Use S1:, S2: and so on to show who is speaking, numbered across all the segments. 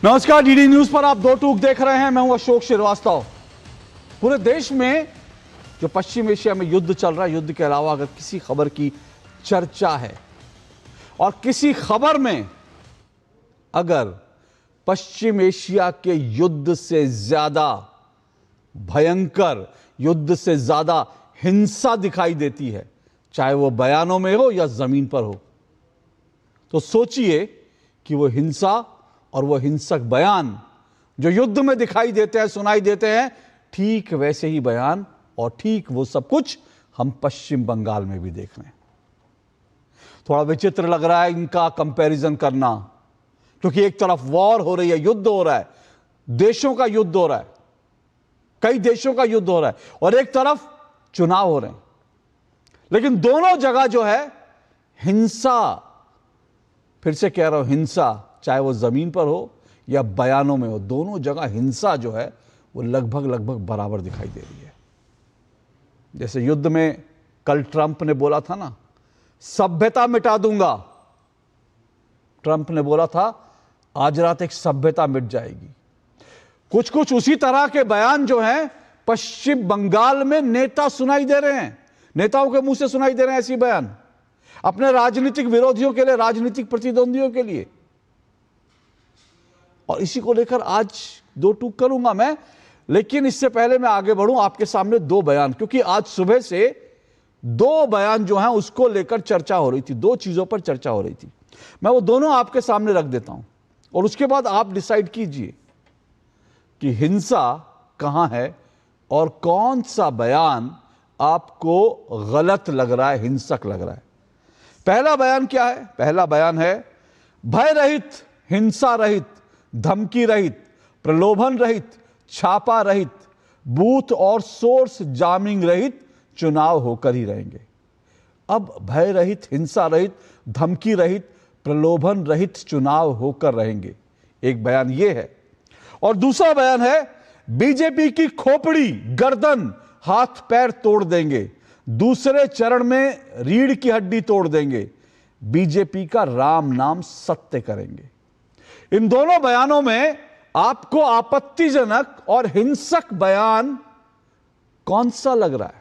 S1: नमस्कार, DD news पर आप दो टूक देख रहे हैं। मैं हूं अशोक श्रीवास्तव। पूरे देश में जो पश्चिम एशिया में युद्ध चल रहा है, युद्ध के अलावा अगर किसी खबर की चर्चा है और किसी खबर में अगर पश्चिम एशिया के युद्ध से ज्यादा भयंकर, युद्ध से ज्यादा हिंसा दिखाई देती है, चाहे वो बयानों में हो या जमीन पर हो, तो सोचिए कि वो हिंसा और वो हिंसक बयान जो युद्ध में दिखाई देते हैं, सुनाई देते हैं, ठीक वैसे ही बयान और ठीक वो सब कुछ हम पश्चिम बंगाल में भी देख रहे हैं। थोड़ा विचित्र लग रहा है इनका कंपैरिजन करना, क्योंकि एक तरफ वॉर हो रही है, युद्ध हो रहा है, देशों का युद्ध हो रहा है, कई देशों का युद्ध हो रहा है, और एक तरफ चुनाव हो रहे हैं। लेकिन दोनों जगह जो है हिंसा, फिर से कह रहा हूं हिंसा, चाहे वो जमीन पर हो या बयानों में हो, दोनों जगह हिंसा जो है वो लगभग बराबर दिखाई दे रही है। जैसे युद्ध में कल ट्रंप ने बोला था ना, सभ्यता मिटा दूंगा। ट्रंप ने बोला था आज रात एक सभ्यता मिट जाएगी। कुछ कुछ उसी तरह के बयान जो हैं पश्चिम बंगाल में नेता सुनाई दे रहे हैं, नेताओं के मुंह से सुनाई दे रहे हैं ऐसी बयान, अपने राजनीतिक विरोधियों के लिए, राजनीतिक प्रतिद्वंदियों के लिए। और इसी को लेकर आज दो टूक करूंगा मैं, लेकिन इससे पहले मैं आगे बढ़ूं, आपके सामने दो बयान, क्योंकि आज सुबह से दो बयान जो हैं उसको लेकर चर्चा हो रही थी, दो चीजों पर चर्चा हो रही थी। मैं वो दोनों आपके सामने रख देता हूं और उसके बाद आप डिसाइड कीजिए कि हिंसा कहां है और कौन सा बयान आपको गलत लग रहा है, हिंसक लग रहा है। पहला बयान क्या है? पहला बयान है भय रहित, हिंसा रहित, धमकी रहित, प्रलोभन रहित, छापा रहित, बूथ और सोर्स जामिंग रहित चुनाव होकर ही रहेंगे। अब भय रहित, हिंसा रहित, धमकी रहित, प्रलोभन रहित चुनाव होकर रहेंगे, एक बयान यह है। और दूसरा बयान है बीजेपी की खोपड़ी, गर्दन, हाथ पैर तोड़ देंगे, दूसरे चरण में रीढ़ की हड्डी तोड़ देंगे, बीजेपी का राम नाम सत्य करेंगे। इन दोनों बयानों में आपको आपत्तिजनक और हिंसक बयान कौन सा लग रहा है?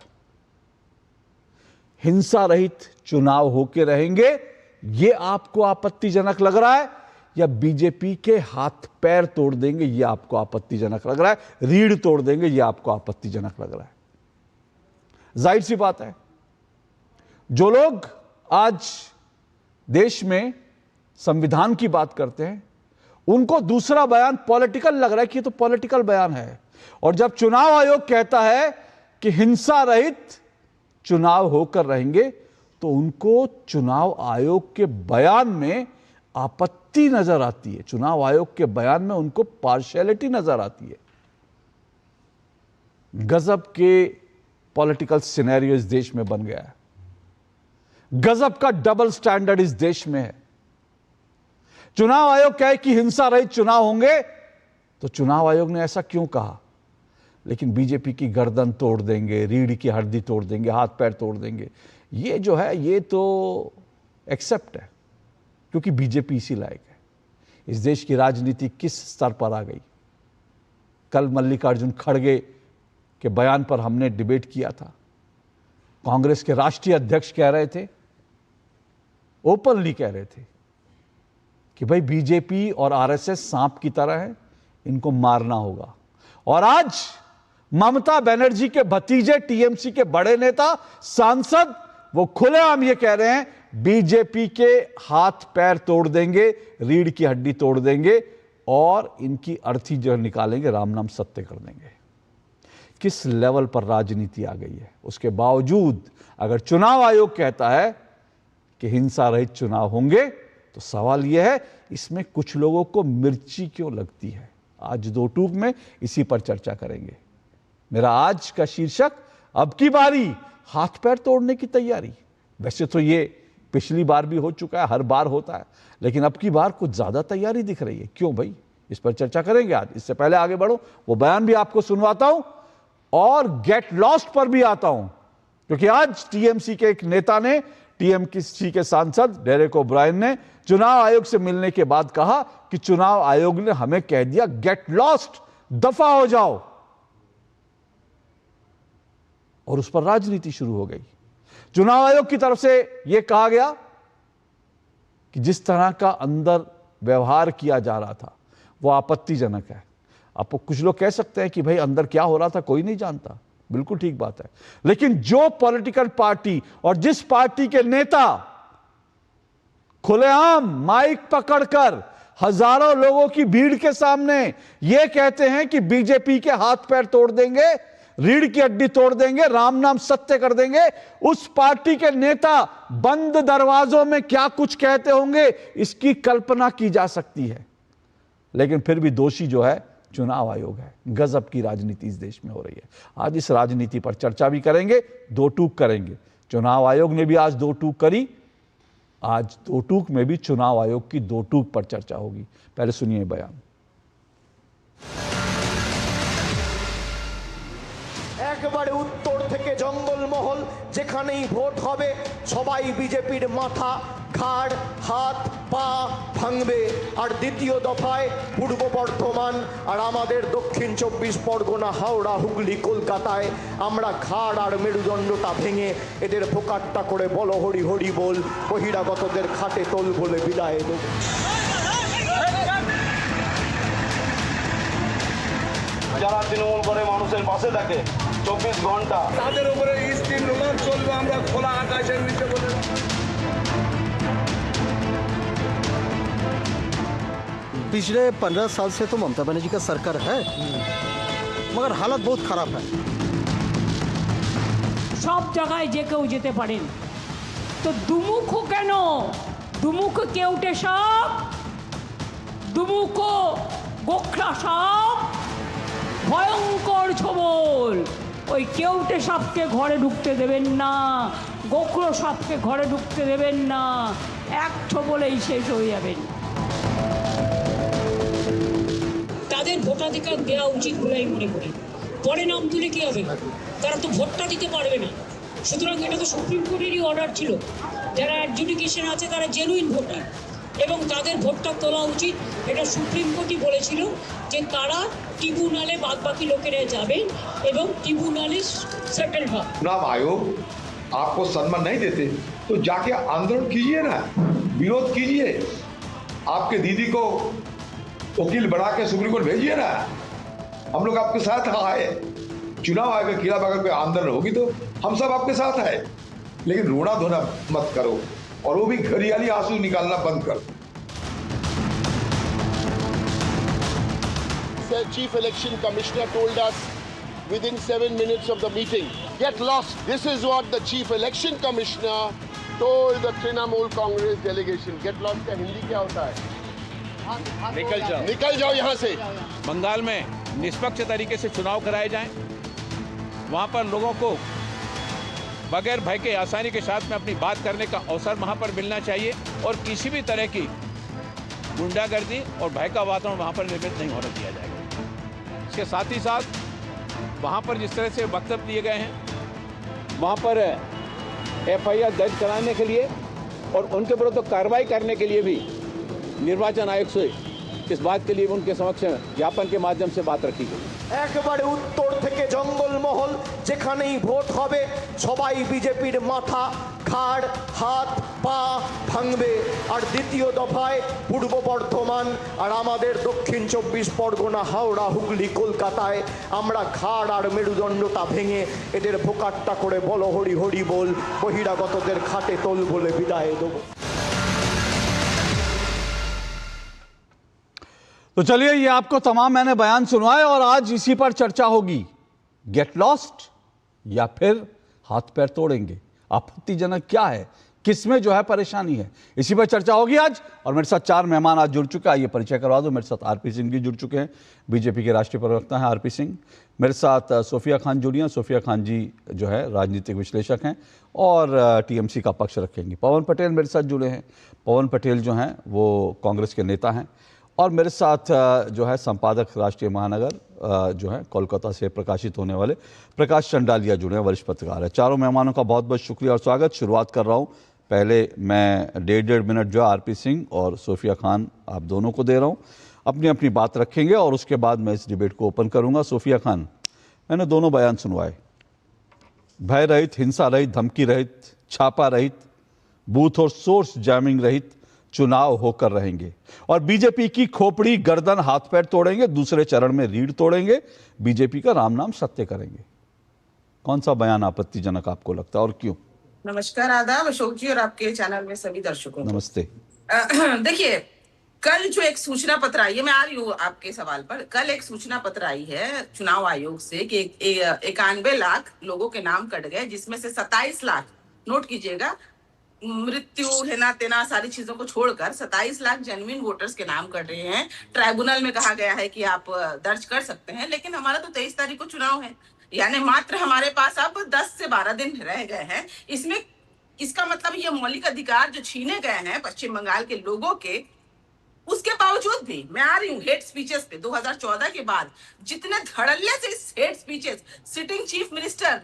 S1: हिंसा रहित चुनाव होके रहेंगे, यह आपको आपत्तिजनक लग रहा है, या बीजेपी के हाथ पैर तोड़ देंगे यह आपको आपत्तिजनक लग रहा है, रीढ़ तोड़ देंगे यह आपको आपत्तिजनक लग रहा है? जाहिर सी बात है, जो लोग आज देश में संविधान की बात करते हैं उनको दूसरा बयान पॉलिटिकल लग रहा है कि ये तो पॉलिटिकल बयान है। और जब चुनाव आयोग कहता है कि हिंसा रहित चुनाव होकर रहेंगे, तो उनको चुनाव आयोग के बयान में आपत्ति नजर आती है, चुनाव आयोग के बयान में उनको पार्शियलिटी नजर आती है। गजब के पॉलिटिकल सिनेरियो इस देश में बन गया है, गजब का डबल स्टैंडर्ड इस देश में है। चुनाव आयोग कहे कि हिंसा रहित चुनाव होंगे, तो चुनाव आयोग ने ऐसा क्यों कहा, लेकिन बीजेपी की गर्दन तोड़ देंगे, रीढ़ की हड्डी तोड़ देंगे, हाथ पैर तोड़ देंगे, ये जो है ये तो एक्सेप्ट है, क्योंकि बीजेपी इसी लायक है। इस देश की राजनीति किस स्तर पर आ गई। कल मल्लिकार्जुन खड़गे के बयान पर हमने डिबेट किया था। कांग्रेस के राष्ट्रीय अध्यक्ष कह रहे थे, ओपनली कह रहे थे कि भाई बीजेपी और आरएसएस सांप की तरह है, इनको मारना होगा। और आज ममता बनर्जी के भतीजे, टीएमसी के बड़े नेता, सांसद, वो खुलेआम ये कह रहे हैं बीजेपी के हाथ पैर तोड़ देंगे, रीढ़ की हड्डी तोड़ देंगे और इनकी अर्थी जो निकालेंगे, राम नाम सत्य कर देंगे। किस लेवल पर राजनीति आ गई है। उसके बावजूद अगर चुनाव आयोग कहता है कि हिंसा रहित चुनाव होंगे, तो सवाल यह है इसमें कुछ लोगों को मिर्ची क्यों लगती है। आज दो टूक में इसी पर चर्चा करेंगे। मेरा आज का शीर्षक, अब की बारी हाथ पैर तोड़ने की तैयारी। वैसे तो ये पिछली बार भी हो चुका है, हर बार होता है, लेकिन अब की बार कुछ ज्यादा तैयारी दिख रही है। क्यों भाई, इस पर चर्चा करेंगे आज। इससे पहले आगे बढ़ो, वो बयान भी आपको सुनवाता हूं और गेट लॉस्ट पर भी आता हूं, क्योंकि आज टीएमसी के एक नेता ने, टीएमसी के सांसद डेरेक ओब्रायन ने चुनाव आयोग से मिलने के बाद कहा कि चुनाव आयोग ने हमें कह दिया गेट लॉस्ट, दफा हो जाओ, और उस पर राजनीति शुरू हो गई। चुनाव आयोग की तरफ से यह कहा गया कि जिस तरह का अंदर व्यवहार किया जा रहा था वो आपत्तिजनक है। आप कुछ लोग कह सकते हैं कि भाई अंदर क्या हो रहा था कोई नहीं जानता, बिल्कुल ठीक बात है, लेकिन जो पॉलिटिकल पार्टी और जिस पार्टी के नेता खुलेआम माइक पकड़कर हजारों लोगों की भीड़ के सामने यह कहते हैं कि बीजेपी के हाथ पैर तोड़ देंगे, रीढ़ की हड्डी तोड़ देंगे, राम नाम सत्य कर देंगे, उस पार्टी के नेता बंद दरवाजों में क्या कुछ कहते होंगे इसकी कल्पना की जा सकती है। लेकिन फिर भी दोषी जो है चुनाव आयोग है। गजब की राजनीति इस देश में हो रही है। आज इस राजनीति पर चर्चा भी करेंगे, दो टूक करेंगे। चुनाव आयोग ने भी आज दो टूक करी, आज दो टूक में भी चुनाव आयोग की दो टूक पर चर्चा होगी। पहले सुनिए बयान।
S2: একেবারে উত্তর থেকে জঙ্গলমহল যেখানেই ভোট হবে সবাই বিজেপির মাথা, ঘাড়, হাত, পা ভাঙবে। আর দ্বিতীয় দফায় পূর্ব বর্ধমান আর আমাদের দক্ষিণ 24 পরগনা, হাওড়া, হুগলি, কলকাতায় আমরা ঘাড় আর মেরুদণ্ডটা ভেঙে এদের ফোকাট্টা করে বলো হরি হরি বল, বহিরাগতদের খাটে তোল বলে বিদায় দেব।
S3: যারা তৃণমূল করে মানুষের পাশে থাকে 24 ঘন্টা,
S4: তাদের উপরে স্টিম রোলার চলবে, আমরা খোলা আকাশের নিচে বলে।
S5: पिछले 15 साल से तो ममता बनर्जी का सरकार है, मगर हालत बहुत खराब है।
S6: সব জায়গায় যে কেউ যেতে পারেন, তো দুমুখ কেন? দুমুখ কেউটে সাপ, দুমুখ গোখরা সাপ, ভয়ঙ্কর ছবল। ওই কেউটে সাপকে ঘরে ঢুকতে দেবেন না, গোখরো সাপকে ঘরে ঢুকতে দেবেন না, এক ছবলেই শেষ হয়ে যাবেন। তাদের ভোটাধিকার দেওয়া উচিত বলে আমি মনে করি। পরে নাম তুলে কি হবে? তারা তো ভোটটা দিতে পারবে না। সুতরাং এটা তো সুপ্রিম কোর্টেরই অর্ডার ছিল, যারা অ্যাডজুডিকেশন আছে তারা জেনুইন ভোটার এবং তাদের ভোটটা তোলা উচিত। এটা সুপ্রিম কোর্টই বলেছিল যে তারা ট্রিব্যুনালে বাদবাকি লোকেরা যাবেন এবং ট্রিব্যুনালে সেটেল হবে।
S7: चुनाव आयोग आपको सम्मान नहीं देते तो जाके आंदोलन कीजिए ना, विरोध कीजिए, आपके दीदी को वकील बना के सुप्रीम कोर्ट भेजिए ना, हम लोग आपके साथ आए। चुनाव आयोग के खिलाफ अगर कोई आंदोलन होगी तो हम सब आपके साथ आए, लेकिन रोना धोना मत करो, और वो भी घड़ियाली आंसू निकालना बंद करो।
S8: The Chief Election Commissioner told us within 7 minutes of the meeting, get lost. This is what the Chief Election Commissioner told the Trinamool Congress delegation. Get lost का हिंदी क्या होता है? निकल जाओ यहाँ से।
S9: बंगाल में निष्पक्ष तरीके से चुनाव कराए जाएं, वहाँ पर लोगों को बगैर भय के आसानी के साथ में अपनी बात करने का अवसर वहाँ पर मिलना चाहिए, और किसी भी तरह की गुंडागर्दी और भय का वातावरण वहाँ पर निर्मित नहीं होने दिया जाएगा। इसके साथ ही साथ वहाँ पर जिस तरह से वक्तव्य दिए गए हैं, वहाँ पर FIR दर्ज कराने के लिए और उनके विरुद्ध कार्रवाई करने के लिए भी निर्वाचन आयोग से इस बात के लिए उनके समक्ष ज्ञापन के माध्यम से बात रखी गई।
S2: একেবারে উত্তর থেকে জঙ্গলমহল যেখানেই ভোট হবে সবাই বিজেপির মাথা, ঘাড়, হাত, পা ভাঙবে। আর দ্বিতীয় দফায় পূর্ব বর্ধমান আর আমাদের দক্ষিণ 24 পরগনা, হাওড়া, হুগলি, কলকাতায় আমরা ঘাড় আর মেরুদণ্ডটা ভেঙে এদের ফোকাট্টা করে বলো হরি হরি বল, বহিরাগতদের খাটে তোল বলে বিদায় দেবো।
S1: तो चलिए, ये आपको तमाम मैंने बयान सुनवाए और आज इसी पर चर्चा होगी। गेट लॉस्ट या फिर हाथ पैर तोड़ेंगे? आपत्तिजनक क्या है, किसमें जो है परेशानी है, इसी पर चर्चा होगी आज। और मेरे साथ 4 मेहमान आज जुड़ चुके हैं, आइए परिचय करवा दो। मेरे साथ आरपी सिंह जी जुड़ चुके हैं, बीजेपी के राष्ट्रीय प्रवक्ता हैं आरपी सिंह। मेरे साथ सोफिया खान जुड़ी हैं। सोफिया खान जी जो है राजनीतिक विश्लेषक हैं और टीएमसी का पक्ष रखेंगी। पवन पटेल मेरे साथ जुड़े हैं। पवन पटेल जो हैं वो कांग्रेस के नेता हैं। और मेरे साथ जो है संपादक राष्ट्रीय महानगर जो है कोलकाता से प्रकाशित होने वाले प्रकाश चंडालिया जुड़े हैं, वरिष्ठ पत्रकार है। चारों मेहमानों का बहुत बहुत शुक्रिया और स्वागत। शुरुआत कर रहा हूँ, पहले मैं 1.5 मिनट जो है आरपी सिंह और सोफिया खान आप दोनों को दे रहा हूँ, अपनी अपनी बात रखेंगे और उसके बाद मैं इस डिबेट को ओपन करूँगा। सोफिया खान, मैंने दोनों बयान सुनवाए, भय रहित, हिंसा रहित, धमकी रहित, छापा रहित, बूथ और सोर्स जैमिंग रहित चुनाव होकर रहेंगे और बीजेपी की खोपड़ी, गर्दन, हाथ पैर तोड़ेंगे, दूसरे चरण में रीढ़ तोड़ेंगे, बीजेपी का राम नाम सत्य करेंगे। कौन सा बयान आपत्तिजनक आपको लगता है और क्यों?
S10: नमस्कार, आदाब अशोक जी और आपके चैनल में सभी दर्शकों को
S1: नमस्ते।
S10: देखिए, कल जो एक सूचना पत्र आई है, मैं आ रही हूँ आपके सवाल पर। कल एक सूचना पत्र आई है चुनाव आयोग से कि 91 लाख लोगों के नाम कट गए, जिसमें से 27 लाख, नोट कीजिएगा, मृत्यु हेना तेना सारी चीजों को छोड़कर 27 लाख जेन्युइन वोटर्स के नाम कट रहे हैं। ट्राइब्यूनल में कहा गया है कि आप दर्ज कर सकते हैं, लेकिन हमारा तो 23 तारीख को चुनाव है, यानी मात्र हमारे पास अब 10 से 12 दिन रह गए हैं। इसमें इसका मतलब ये मौलिक अधिकार जो छीने गए हैं पश्चिम बंगाल के लोगों के, उसके बावजूद भी मैं आ रही हूँ हेट स्पीचेस पे। 2014 के बाद जितने धड़ल्ले से इस hate speeches, sitting chief minister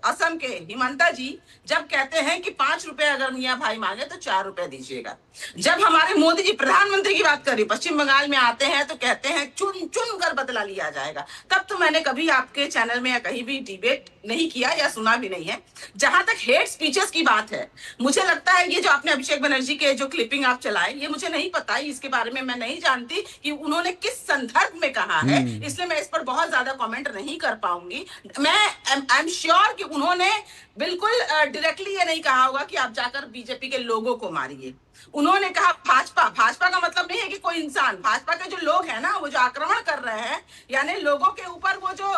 S10: Assam के हिमंता जी जब कहते हैं कि 5 रुपए अगर मियां भाई मांगे तो 4 रुपए दीजिएगा, जब हमारे मोदी जी प्रधानमंत्री की बात करी पश्चिम बंगाल में आते हैं तो कहते हैं चुन चुन कर बदला लिया जाएगा, तब तो मैंने कभी आपके चैनल में या कहीं भी डिबेट नहीं किया या सुना भी नहीं है। जहां तक हेट स्पीचेस की बात है, मुझे लगता है ये जो आपने अभिषेक बनर्जी के जो क्लिपिंग आप चलाए, ये मुझे नहीं पता, इसके बारे में मैं नहीं जानती कि उन्होंने किस संदर्भ में कहा है, इसलिए मैं इस पर बहुत ज्यादा कमेंट नहीं कर पाऊंगी। मैं आई एम श्योर कि उन्होंने बिल्कुल डायरेक्टली ये नहीं कहा होगा कि आप जाकर बीजेपी के लोगों को मारिए। उन्होंने कहा भाजपा का मतलब नहीं है कि कोई इंसान, भाजपा के जो लोग हैं ना, वो जो आक्रमण कर रहे हैं, यानी लोगों के ऊपर वो जो,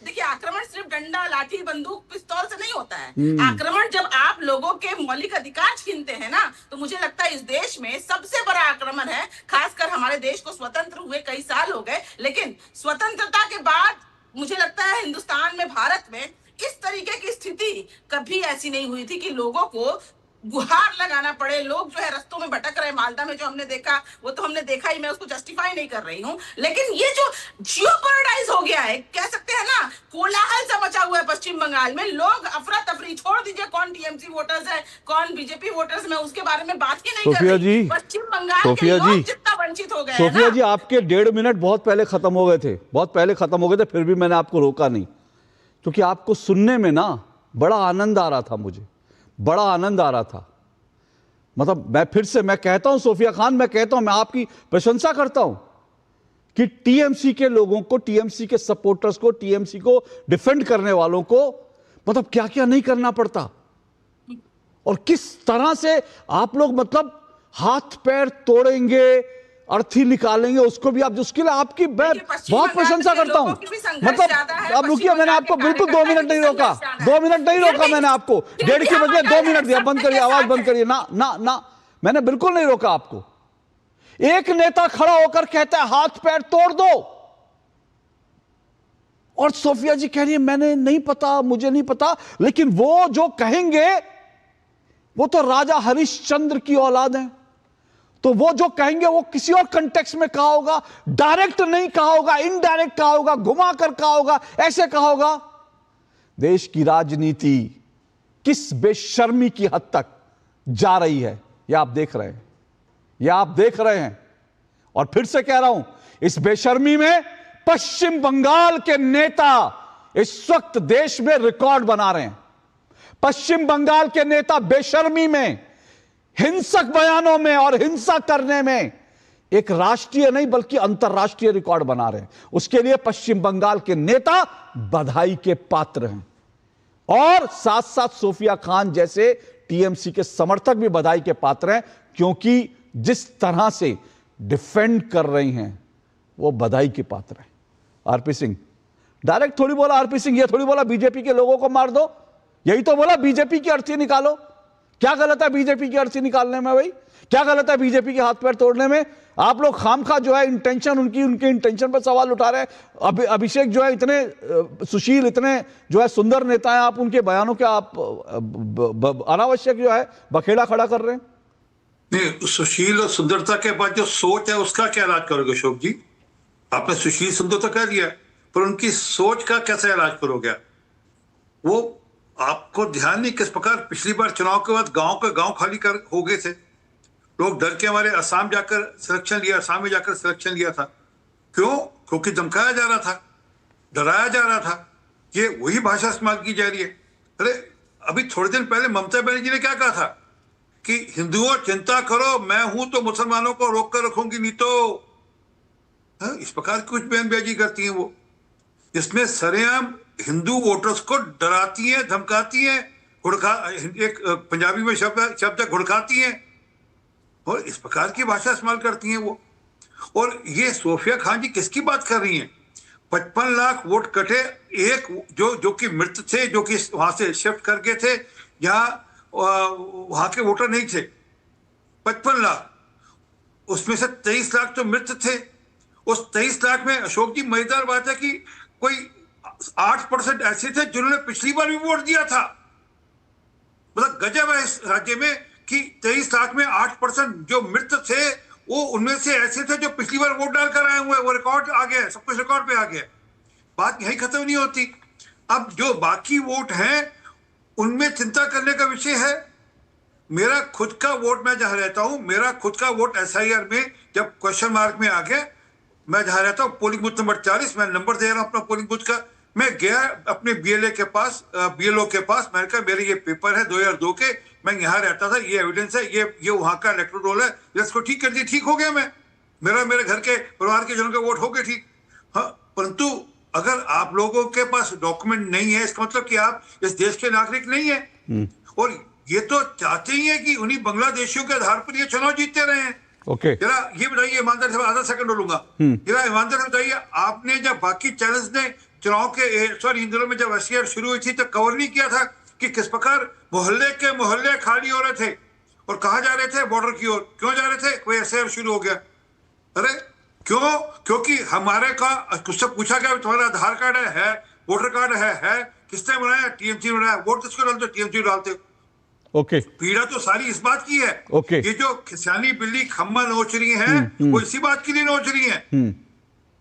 S10: देखिए आक्रमण सिर्फ डंडा, लाठी, बंदूक, पिस्तौल से नहीं होता है। आक्रमण जब आप लोगों के मौलिक अधिकार छीनते हैं ना, तो मुझे लगता है इस देश में सबसे बड़ा आक्रमण है। खासकर हमारे देश को स्वतंत्र हुए कई साल हो गए, लेकिन स्वतंत्रता के बाद मुझे लगता है हिंदुस्तान में, भारत में इस तरीके की स्थिति कभी ऐसी नहीं हुई थी कि लोगों को गुहार लगाना पड़े। लोग जो है रस्तों में भटक रहे, मालदा में जो हमने देखा वो तो हमने देखा ही, मैं उसको जस्टिफाई नहीं कर रही हूँ, लेकिन ये जो जियोपैराडाइज हो गया है, कह सकते हैं ना, कोलाहल सा मचा हुआ है पश्चिम बंगाल में। लोग अफरा तफरी, छोड़ दीजिए कौन टीएमसी वोटर्स है कौन बीजेपी वोटर्स, मैं उसके बारे में बात ही नहीं कर रही। पश्चिम बंगाल के लोग जितना वंचित हो गए।
S1: सोफिया जी, आपके 1.5 मिनट बहुत पहले खत्म हो गए थे, बहुत पहले खत्म हो गए थे, फिर भी मैंने आपको रोका नहीं, क्योंकि आपको सुनने में ना बड़ा आनंद आ रहा था, मुझे बड़ा आनंद आ रहा था। मतलब मैं कहता हूं सोफिया खान, मैं कहता हूं, मैं आपकी प्रशंसा करता हूं कि टीएमसी के लोगों को, टीएमसी के सपोर्टर्स को, टीएमसी को डिफेंड करने वालों को मतलब क्या क्या नहीं करना पड़ता, और किस तरह से आप लोग मतलब हाथ पैर तोड़ेंगे, अर्थी निकालेंगे, उसको भी आप, उसके लिए आपकी मैं बहुत प्रशंसा करता हूं। मतलब अब रुकिए, मैंने आपको बिल्कुल 2 मिनट नहीं रोका, 2 मिनट नहीं रोका मैंने आपको, 1.5 के बदले 2 मिनट दिया। बंद करिए, आवाज बंद करिए। ना ना ना, मैंने बिल्कुल नहीं रोका आपको। एक नेता खड़ा होकर कहता है हाथ पैर तोड़ दो, और सोफिया जी कह रही है मैंने नहीं पता, मुझे नहीं पता, लेकिन वो जो कहेंगे वो तो राजा हरिश्चंद्र की औलाद है, तो वो जो कहेंगे वो किसी और कंटेक्स्ट में कहा होगा, डायरेक्ट नहीं कहा होगा, इनडायरेक्ट कहा होगा, घुमा कर कहा होगा, ऐसे कहा होगा। देश की राजनीति किस बेशर्मी की हद तक जा रही है, यह आप देख रहे हैं, यह आप देख रहे हैं। और फिर से कह रहा हूं, इस बेशर्मी में पश्चिम बंगाल के नेता इस वक्त देश में रिकॉर्ड बना रहे हैं। पश्चिम बंगाल के नेता बेशर्मी में, हिंसक बयानों में और हिंसा करने में एक राष्ट्रीय नहीं बल्कि अंतर्राष्ट्रीय रिकॉर्ड बना रहे हैं। उसके लिए पश्चिम बंगाल के नेता बधाई के पात्र हैं, और साथ साथ सोफिया खान जैसे टीएमसी के समर्थक भी बधाई के पात्र हैं, क्योंकि जिस तरह से डिफेंड कर रही हैं वो बधाई के पात्र हैं। आरपी सिंह डायरेक्ट थोड़ी बोला, आरपी सिंह ये थोड़ी बोला बीजेपी के लोगों को मार दो, यही तो बोला बीजेपी की अर्थी निकालो। क्या गलत है बीजेपी की अर्थी निकालने में भाई? क्या गलत है बीजेपी के हाथ पैर तोड़ने में? आप लोग खामखा जो है इंटेंशन, उनके इंटेंशन पर सवाल उठा रहे हैं। अभिषेक जो है इतने सुशील, इतने जो है सुंदर नेता हैं, आप उनके बयानों के आप अनावश्यक जो है बखेड़ा खड़ा कर रहे हैं।
S11: नहीं, सुशील और सुंदरता के बाद जो सोच है उसका क्या इलाज करोगे अशोक जी? आपने सुशील सुंदर तो कह दिया, पर उनकी सोच का कैसे इलाज करोगे? वो आपको ध्यान नहीं किस प्रकार पिछली बार चुनाव के बाद गांव के गांव खाली कर हो गए थे, लोग डर के हमारे असम जाकर सिलेक्शन लिया, असम में जाकर सिलेक्शन लिया था। क्यों? क्योंकि धमकाया जा रहा था, डराया जा रहा था। ये वही भाषा इस्तेमाल की जा रही है। अरे अभी थोड़े दिन पहले ममता बनर्जी ने क्या कहा था कि हिंदुओं चिंता करो, मैं हूं तो मुसलमानों को रोक कर रखूंगी, नहीं तो इस प्रकार की कुछ बयानबाजी करती हैं वो, इसमें सरेआम हिंदू वोटर्स को डराती हैं, धमकाती हैं, एक पंजाबी में शब्द घुड़काती हैं और इस प्रकार की भाषा इस्तेमाल करती हैं वो। और ये सोफिया खान जी किसकी बात कर रही हैं? 55 लाख वोट कटे, एक जो कि मृत थे, जो कि वहां से शिफ्ट कर गए थे, यहाँ वहां के वोटर नहीं थे। 55 लाख, उसमें से 23 लाख तो मृत थे। उस 23 लाख में अशोक जी मजेदार बात है कि कोई 8% ऐसे थे जिन्होंने पिछली बार भी वोट दिया था। मतलब गजब है इस राज्य में कि 23 लाख में 8% जो मृत थे वो उनमें से ऐसे थे जो पिछली बार वोट डालकर आए हुए, वो रिकॉर्ड आ गया, सब कुछ रिकॉर्ड पे आ गया। बात यही खत्म नहीं होती। अब जो बाकी वोट हैं उनमें चिंता करने का विषय है। मेरा खुद का वोट, मैं जहां रहता हूं, मेरा खुद का वोट SIR में जब क्वेश्चन मार्क में आ गया, मैं जहां रहता हूं पोलिंग बूथ नंबर 40, मैं नंबर दे रहा हूं अपना पोलिंग बूथ का, मैं गया अपने BLO के पास, मैंने कहा मेरे ये पेपर है 2002 के, मैं यहाँ रहता था, ये एविडेंस है, ये वहां का इलेक्टोरल रोल है, इसको ठीक कर दिया, ठीक हो गया। मैं मेरे घर के परिवार के जनों के वोट हो गए ठीक। हाँ, परंतु अगर आप लोगों के पास डॉक्यूमेंट नहीं है, इसका मतलब कि आप इस देश के नागरिक नहीं है। और ये तो चाहते ही है कि उन्हीं बांग्लादेशियों के आधार पर ये चुनाव जीतते रहे हैं।
S1: ओके,
S11: जरा ये बताइए ईमानदारी से, आधा सेकंड बोलूंगा, जरा ईमानदारी से बताइए, आपने जब बाकी चैनल्स ने चुनाव के इन दिनों में जब SIR शुरू हुई थी तो कवर नहीं किया था कि किस प्रकार मोहल्ले के मोहल्ले खाली हो रहे थे और कहा जा रहे थे बॉर्डर की ओर? क्यों जा रहे थे? कोई SIR शुरू हो गया। अरे क्यों? क्योंकि हमारे का कुछ पूछा गया तुम्हारा आधार कार्ड है, वोटर कार्ड है, किसने बनाया? TMC बनाया। वोट किसको डालते? TMC डालते।
S1: ओके,
S11: पीड़ा तो सारी इस बात की है।
S1: ओके,
S11: ये जो खिसियानी बिल्ली खम्मा नोच रही है वो इसी बात के लिए नोच रही है।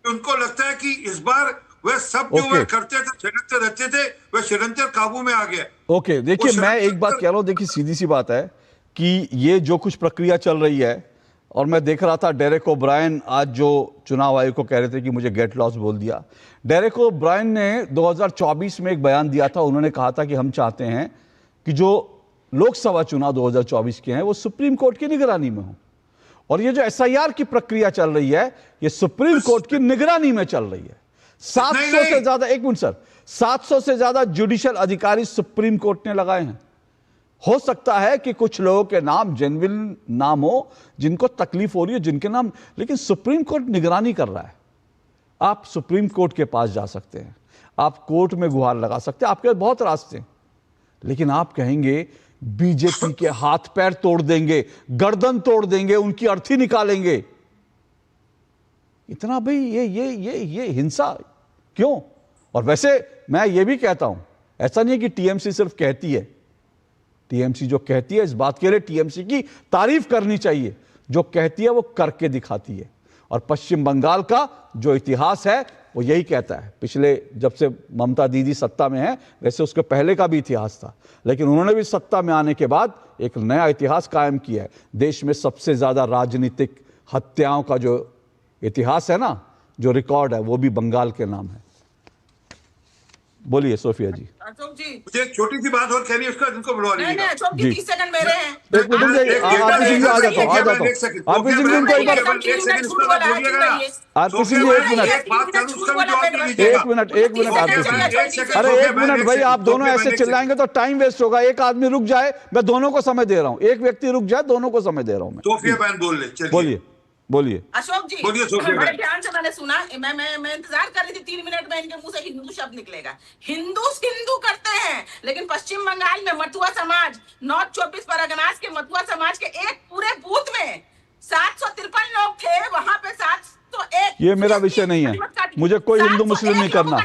S11: उनको लगता है कि इस बार वह सब जो वह करते थे, षड्यंत्र रचते थे, वह षड्यंत्र काबू में आ गया।
S1: ओके, देखिए मैं एक बात कह रहा हूं, देखिए सीधी सी बात है कि ये जो कुछ प्रक्रिया चल रही है, और मैं देख रहा था डेरेक ओब्रायन आज जो चुनाव आयोग को कह रहे थे कि मुझे गेट लॉस बोल दिया। डेरेक ओब्रायन ने 2024 में एक बयान दिया था, उन्होंने कहा था कि हम चाहते हैं कि जो लोकसभा चुनाव 2024 के हैं वो सुप्रीम कोर्ट की निगरानी में हो, और ये जो SIR की प्रक्रिया चल रही है ये सुप्रीम कोर्ट की निगरानी में चल रही है। 700 से ज्यादा, एक मिनट सर, 700 से ज्यादा जुडिशियल अधिकारी सुप्रीम कोर्ट ने लगाए हैं। हो सकता है कि कुछ लोगों के नाम जेन्युइन नाम हो, जिनको तकलीफ हो रही है, जिनके नाम, लेकिन सुप्रीम कोर्ट निगरानी कर रहा है। आप सुप्रीम कोर्ट के पास जा सकते हैं, आप कोर्ट में गुहार लगा सकते हैं, आपके बहुत रास्ते हैं, लेकिन आप कहेंगे बीजेपी के हाथ पैर तोड़ देंगे, गर्दन तोड़ देंगे, उनकी अर्थी निकालेंगे, इतना भाई ये हिंसा क्यों? और वैसे मैं ये भी कहता हूं, ऐसा नहीं है कि TMC सिर्फ कहती है, TMC जो कहती है इस बात के लिए TMC की तारीफ करनी चाहिए, जो कहती है वो करके दिखाती है। और पश्चिम बंगाल का जो इतिहास है वो यही कहता है, पिछले जब से ममता दीदी सत्ता में है, वैसे उसके पहले का भी इतिहास था, लेकिन उन्होंने भी सत्ता में आने के बाद एक नया इतिहास कायम किया है। देश में सबसे ज्यादा राजनीतिक हत्याओं का जो इतिहास है ना, जो रिकॉर्ड है, वो भी बंगाल के नाम है। बोलिए सोफिया जी।
S10: अशोक जी,
S11: मुझे एक छोटी सी बात और कहनी है, उसका जिनको बुलवा लीजिएगा।
S10: नहीं, अशोक जी 30 सेकंड मेरे हैं।
S1: एक मिनट रुक जाइए, आरपी सिंह जी आ जाता हूं, आरपी सिंह जी उनको एक बार,
S11: आरपी सिंह जी एक मिनट,
S1: आरपी सिंह, अरे एक मिनट भाई, आप दोनों ऐसे चिल्लाएंगे तो टाइम वेस्ट होगा। एक आदमी रुक जाए, मैं दोनों को समय दे रहा हूं, एक व्यक्ति रुक जाए, दोनों को समय दे रहा हूं मैं।
S11: सोफिया बहन बोल ले,
S1: बोलिए बोलिए।
S10: अशोक जी
S11: बोलिए सोफिया
S10: बड़े
S11: बहन।
S10: ध्यान से मैंने सुना, मैं इंतजार कर रही थी 3 मिनट में इनके मुंह से हिंदू शब्द निकलेगा। हिंदू करते हैं, लेकिन पश्चिम बंगाल में मथुआ समाज, नॉर्थ 24 परगनास के मथुआ समाज के एक पूरे बूथ में 753 लोग थे, वहां पे 701।
S1: ये मेरा विषय नहीं है, मुझे कोई हिंदू मुस्लिम नहीं करना,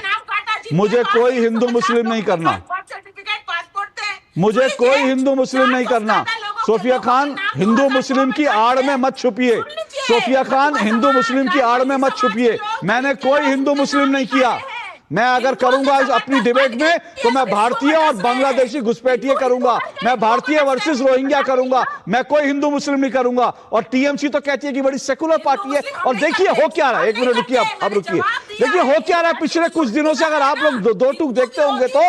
S1: मुझे कोई हिंदू मुस्लिम नहीं करना, मुझे कोई हिंदू मुस्लिम नहीं करना। सोफिया खान, हिंदू मुस्लिम की आड़ में मत छुपिए, सोफिया खान, हिंदू मुस्लिम की आड़ में मत छुपिए, मैंने कोई हिंदू मुस्लिम नहीं किया। मैं अगर करूंगा अपनी डिबेट में तो मैं भारतीय और बांग्लादेशी घुसपैठिए करूंगा, मैं भारतीय वर्सेस रोहिंग्या करूंगा, मैं कोई हिंदू मुस्लिम नहीं करूंगा। और टीएमसी तो कहती है कि बड़ी सेकुलर पार्टी है। और देखिए हो क्या रहा है, एक मिनट रुकिए, अब रुकिए, देखिए हो क्या रहा है पिछले कुछ दिनों से। अगर आप लोग दो टूक देखते होंगे तो,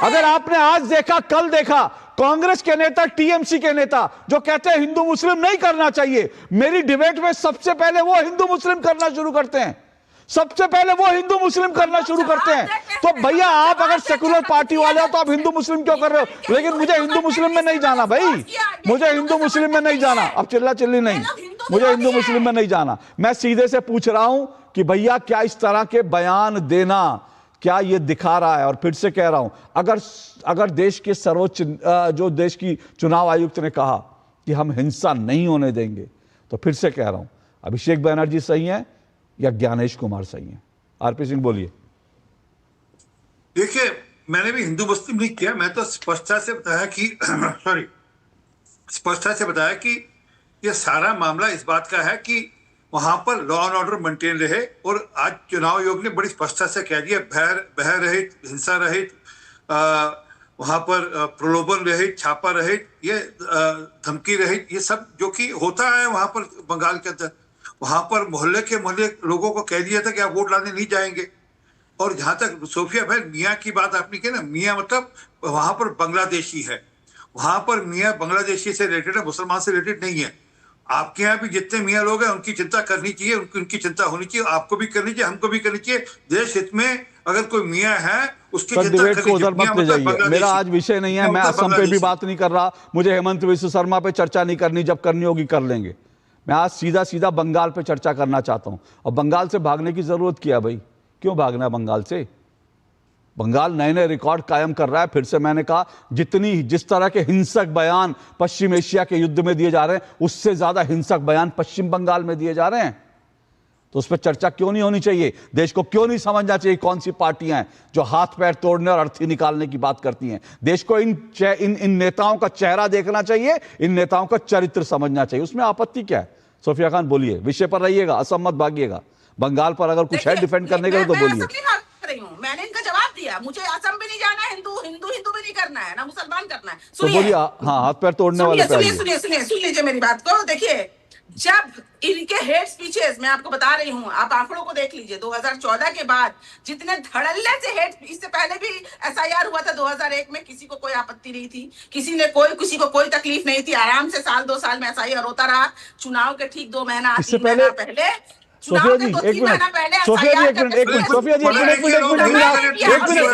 S1: अगर आपने आज देखा, कल देखा, कांग्रेस के नेता, टीएमसी के नेता जो कहते हैं हिंदू मुस्लिम नहीं करना चाहिए, मेरी डिबेट में सबसे पहले वो हिंदू मुस्लिम करना शुरू करते हैं, सबसे पहले वो हिंदू मुस्लिम करना शुरू करते हैं। तो भैया आप अगर सेकुलर पार्टी वाले हो तो आप हिंदू मुस्लिम क्यों कर रहे हो? लेकिन मुझे हिंदू मुस्लिम में नहीं जाना भाई, मुझे हिंदू मुस्लिम में नहीं जाना। अब चिल्ला चिल्ली नहीं, मुझे हिंदू मुस्लिम में नहीं जाना। मैं सीधे से पूछ रहा हूं कि भैया क्या इस तरह के बयान देना, क्या ये दिखा रहा है? और फिर से कह रहा हूं, अगर देश के सर्वोच्च जो देश की चुनाव आयुक्त ने कहा कि हम हिंसा नहीं होने देंगे, तो फिर से कह रहा हूं, अभिषेक बनर्जी सही है या ज्ञानेश कुमार सही है? आरपी सिंह बोलिए।
S11: देखिए, मैंने भी हिंदू मुस्लिम नहीं किया, मैं तो स्पष्टता से बताया कि स्पष्टता से बताया कि ये सारा मामला इस बात का है कि वहां पर लॉ एंड ऑर्डर मेंटेन रहे। और आज चुनाव आयोग ने बड़ी स्पष्टता से कह दिया, भय रहित, हिंसा रहित, वहां पर प्रलोभन रहित, छापा रहित, ये धमकी रहित, ये सब जो कि होता है वहां पर बंगाल के अंदर, वहां पर मोहल्ले के मोहल्ले लोगों को कह दिया था कि आप वोट लाने नहीं जाएंगे। और जहां तक सोफिया भाई मियाँ की बात आपने की ना, मियाँ मतलब वहां पर बांग्लादेशी है, वहां पर मियाँ बांग्लादेशी से रिलेटेड है, मुसलमान से रिलेटेड नहीं है। आपके यहाँ भी जितने मियाँ लोग हैं उनकी चिंता करनी चाहिए, उनकी चिंता होनी चाहिए, आपको भी करनी चाहिए, हमको भी करनी चाहिए। देश हित में अगर कोई मियाँ है उसकी चिंता करनी चाहिए।
S1: उधर मत ले जाइए, मेरा आज विषय नहीं है, मैं असम पे भी बात नहीं कर रहा, मुझे हेमंत विश्व शर्मा पे चर्चा नहीं करनी, जब करनी होगी कर लेंगे। मैं आज सीधा सीधा बंगाल पे चर्चा करना चाहता हूं। और बंगाल से भागने की जरूरत क्या भाई? क्यों भागना है बंगाल से? बंगाल नए नए रिकॉर्ड कायम कर रहा है। फिर से मैंने कहा, जिस तरह के हिंसक बयान पश्चिम एशिया के युद्ध में दिए जा रहे हैं, उससे ज्यादा हिंसक बयान पश्चिम बंगाल में दिए जा रहे हैं। तो उस पर चर्चा क्यों नहीं होनी चाहिए? देश को क्यों नहीं समझना चाहिए कौन सी पार्टियां हैं जो हाथ पैर तोड़ने और अर्थी निकालने की बात करती हैं? देश को इन नेताओं का चेहरा देखना चाहिए, इन नेताओं का चरित्र समझना चाहिए। उसमें आपत्ति क्या है? सोफिया खान बोलिए, विषय पर रहिएगा, असम मत भागिएगा। बंगाल पर अगर कुछ है डिफेंड करने के लिए तो बोलिए।
S10: मैंने इनका जवाब दिया, मुझे असम भी नहीं जाना, हिंदू भी नहीं करना है, ना मुसलमान करना है।
S1: तो बोलिए, हाँ, हाथ पैर तोड़ने वाले
S10: सुन लीजिए मेरी बात को। देखिए, जब इनके हेट स्पीचेस, मैं आपको बता रही हूँ, आप आंकड़ों को देख लीजिए, 2014 के बाद जितने धड़ल्ले से हेट, इससे पहले भी एसआईआर हुआ था 2001 में, किसी को कोई आपत्ति नहीं थी, किसी को कोई तकलीफ नहीं थी, आराम से साल 2 साल में एसआईआर होता रहा। चुनाव के ठीक 2 महीना 3 महीना पहले,
S1: सोफिया जी एक मिनट, सोफिया जी एक मिनट, सोफिया जी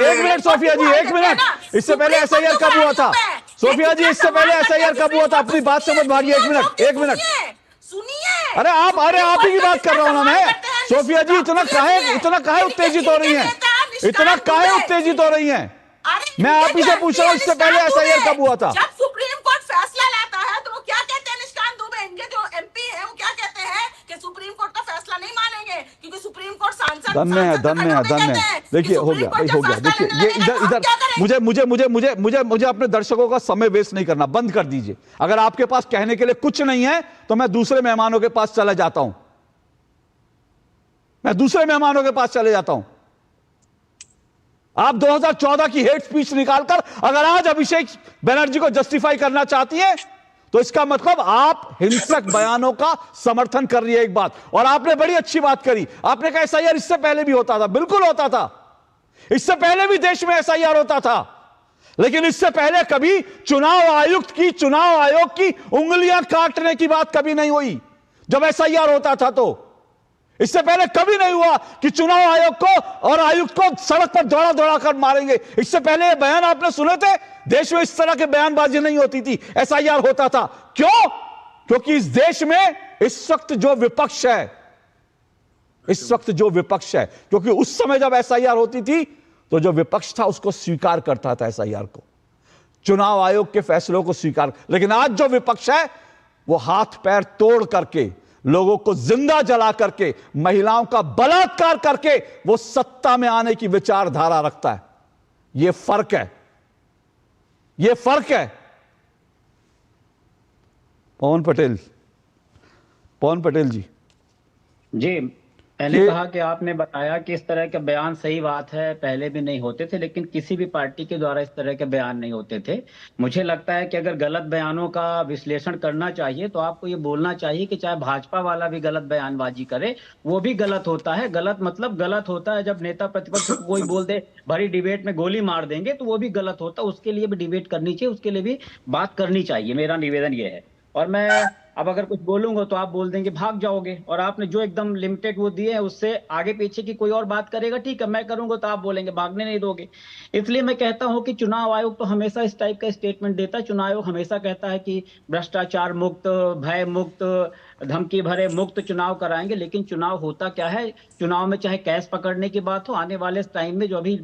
S1: एक मिनट, सोफिया जी एक मिनट। इससे पहले एसआईआर कब हुआ था? सोफिया जी इससे पहले एसआईआर कब हुआ था? अपनी बात समझ भागिए, एक मिनट
S10: सुनिए।
S1: अरे आप ही की बात कर रहा हूं ना मैं। सोफिया जी इतना काहे उत्तेजित हो रही हैं? इतना काहे उत्तेजित हो रही हैं? मैं आप ही से पूछ रहा हूं, इससे पहले एसआईआर कब हुआ था?
S10: जब सुप्रीम कोर्ट फैसला लाता है तो वो क्या कहते हैं? निष्कांत दुबे, इनके जो एमपी हैं, वो क्या कहते हैं कि सुप्रीम कोर्ट का फैसला नहीं मानेंगे क्योंकि सुप्रीम कोर्ट सांसद।
S1: धन्य है। देखिए हो गया भाई, हो गया। देखिए ये इधर मुझे अपने दर्शकों का समय वेस्ट नहीं करना, बंद कर दीजिए। अगर आपके पास कहने के लिए कुछ नहीं है तो मैं दूसरे मेहमानों के पास चला जाता हूं, आप 2014 की हेट स्पीच निकालकर अगर आज अभिषेक बनर्जी को जस्टिफाई करना चाहती हैं तो इसका मतलब आप हिंसक बयानों का समर्थन कर रही है। एक बात और आपने बड़ी अच्छी बात करी, आपने कहा एसआईआर इससे पहले भी होता था। बिल्कुल होता था, इससे पहले भी देश में एसआईआर होता था, लेकिन इससे पहले कभी चुनाव आयोग की उंगलियां काटने की बात कभी नहीं हुई जब एसआईआर होता था। तो इससे पहले कभी नहीं हुआ कि चुनाव आयोग को और आयुक्त को सड़क पर दौड़ा कर मारेंगे। इससे पहले ये बयान आपने सुने थे? देश में इस तरह के बयानबाजी नहीं होती थी, एसआईआर होता था। क्यों? क्योंकि इस देश में इस वक्त जो विपक्ष है, क्योंकि उस समय जब एसआईआर होती थी तो जो विपक्ष था उसको स्वीकार करता था, एसआईआर को, चुनाव आयोग के फैसलों को स्वीकार। लेकिन आज जो विपक्ष है वो हाथ पैर तोड़ करके, लोगों को जिंदा जला करके, महिलाओं का बलात्कार करके वो सत्ता में आने की विचारधारा रखता है। यह फर्क है। पवन पटेल जी,
S12: मैंने कहा कि आपने बताया कि इस तरह के बयान, सही बात है, पहले भी नहीं होते थे, लेकिन किसी भी पार्टी के द्वारा इस तरह के बयान नहीं होते थे। मुझे लगता है कि अगर गलत बयानों का विश्लेषण करना चाहिए तो आपको ये बोलना चाहिए कि चाहे भाजपा वाला भी गलत बयानबाजी करे, वो भी गलत होता है। गलत मतलब गलत होता है जब नेता प्रतिपक्ष को कोई बोल दे भरी डिबेट में गोली मार देंगे, तो वो भी गलत होता है। उसके लिए भी डिबेट करनी चाहिए, उसके लिए भी बात करनी चाहिए। मेरा निवेदन ये है। और मैं अब अगर कुछ बोलूंगा तो आप बोल देंगे भाग जाओगे, और आपने जो एकदम लिमिटेड वो दिए हैं उससे आगे पीछे की कोई और बात करेगा, ठीक है, मैं करूंगा तो आप बोलेंगे भागने नहीं दोगे। इसलिए मैं कहता हूं कि चुनाव आयोग तो हमेशा इस टाइप का स्टेटमेंट देता है। चुनाव आयोग हमेशा कहता है कि भ्रष्टाचार मुक्त, भय मुक्त, धमकी भरे मुक्त चुनाव कराएंगे, लेकिन चुनाव होता क्या है? चुनाव में चाहे कैश पकड़ने की बात हो, आने वाले टाइम में जो अभी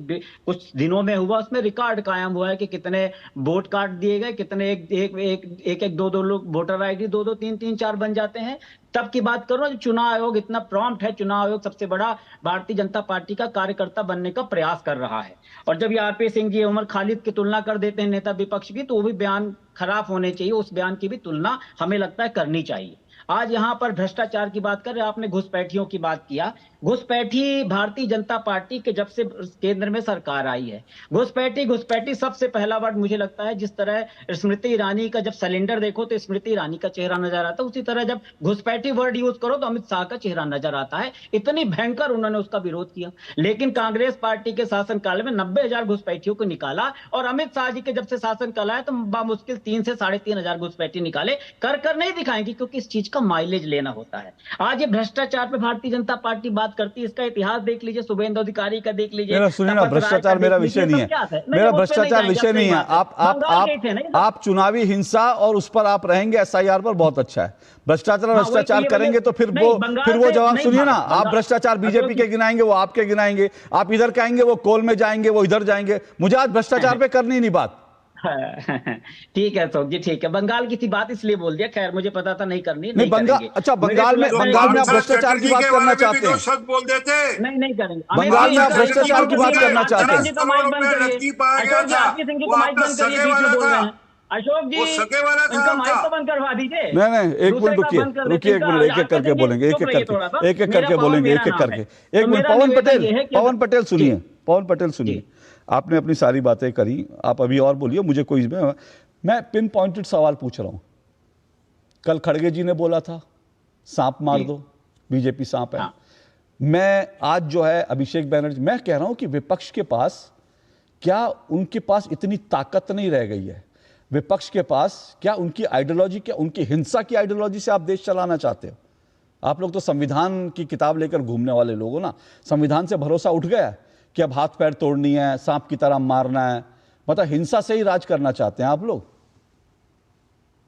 S12: कुछ दिनों में हुआ उसमें रिकॉर्ड कायम हुआ है कि कितने वोट काट दिए गए, कितने एक दो लोग वोटर आईडी 2 3 3 4 बन जाते हैं। तब की बात करो, चुनाव आयोग इतना प्रॉम्प्ट है। चुनाव आयोग सबसे बड़ा भारतीय जनता पार्टी का कार्यकर्ता बनने का प्रयास कर रहा है। और जब ये आरपी सिंह जी उमर खालिद की तुलना कर देते हैं नेता विपक्ष की, तो वो भी बयान खराब होने चाहिए। उस बयान की भी तुलना हमें लगता है करनी चाहिए। आज यहां पर भ्रष्टाचार की बात कर रहे, आपने घुसपैठियों की बात किया। घुसपैठी भारतीय जनता पार्टी के जब से केंद्र में सरकार आई है, घुसपैठी सबसे पहला वर्ड मुझे लगता है। जिस तरह स्मृति ईरानी का जब सिलेंडर देखो तो स्मृति ईरानी का चेहरा नजर आता है, उसी तरह जब घुसपैठी वर्ड यूज करो तो अमित शाह का चेहरा नजर आता है। इतनी भयंकर उन्होंने उसका विरोध किया। लेकिन कांग्रेस पार्टी के शासनकाल में 90,000 घुसपैठियों को निकाला, और अमित शाह जी के जब से शासनकाल आया तो बामुश्किल 3 से 3,500 घुसपैठी निकाले। कर नहीं दिखाएंगे, क्योंकि इस चीज का माइलेज लेना होता है। आज ये भ्रष्टाचार पे भारतीय जनता पार्टी बात करती है, इसका इतिहास देख लीजिए, शुभेंदु अधिकारी का देख लीजिए।
S1: सुनिए ना, भ्रष्टाचार मेरा विषय नहीं है, मेरा भ्रष्टाचार विषय नहीं है। आप चुनावी हिंसा और उस पर आप रहेंगे, SIR पर, बहुत अच्छा है। भ्रष्टाचार करेंगे तो फिर वो जवाब सुनिए ना। आप भ्रष्टाचार बीजेपी के गिनाएंगे, वो आपके गिनाएंगे। आप इधर कहेंगे वो कोल में जाएंगे, वो इधर जाएंगे। मुझे आज भ्रष्टाचार पे करनी नहीं बात।
S12: ठीक है अशोक जी, ठीक है। बंगाल की थी बात इसलिए बोल दिया, खैर मुझे पता था नहीं करनी।
S1: नहीं बंगाल, अच्छा बंगाल में आप भ्रष्टाचार की बात करना चाहते हैं?
S11: शब्द बोल देते
S12: नहीं करेंगे।
S1: बंगाल में आप भ्रष्टाचार की बात करना चाहते हैं?
S12: अशोक जी उनका माइक तो बंद करवा दीजिए।
S1: नहीं, एक मिनट रुकिए, एक मिनट, एक करके बोलेंगे, एक करके बोलेंगे, एक करके। एक मिनट, पवन पटेल सुनिए, पवन पटेल सुनिए। आपने अपनी सारी बातें करी, आप अभी और बोलिए। मुझे कोई मैं पिन पॉइंटेड सवाल पूछ रहा हूं। कल खड़गे जी ने बोला था सांप मार दो, बीजेपी सांप है। मैं आज जो है अभिषेक बैनर्जी, मैं कह रहा हूं कि विपक्ष के पास, क्या उनके पास इतनी ताकत नहीं रह गई है? विपक्ष के पास क्या उनकी आइडियोलॉजी, क्या उनकी हिंसा की आइडियोलॉजी से आप देश चलाना चाहते हो? आप लोग तो संविधान की किताब लेकर घूमने वाले लोग हो ना। संविधान से भरोसा उठ गया कि अब हाथ पैर तोड़नी है, सांप की तरह मारना है, मतलब हिंसा से ही राज करना चाहते हैं आप लोग?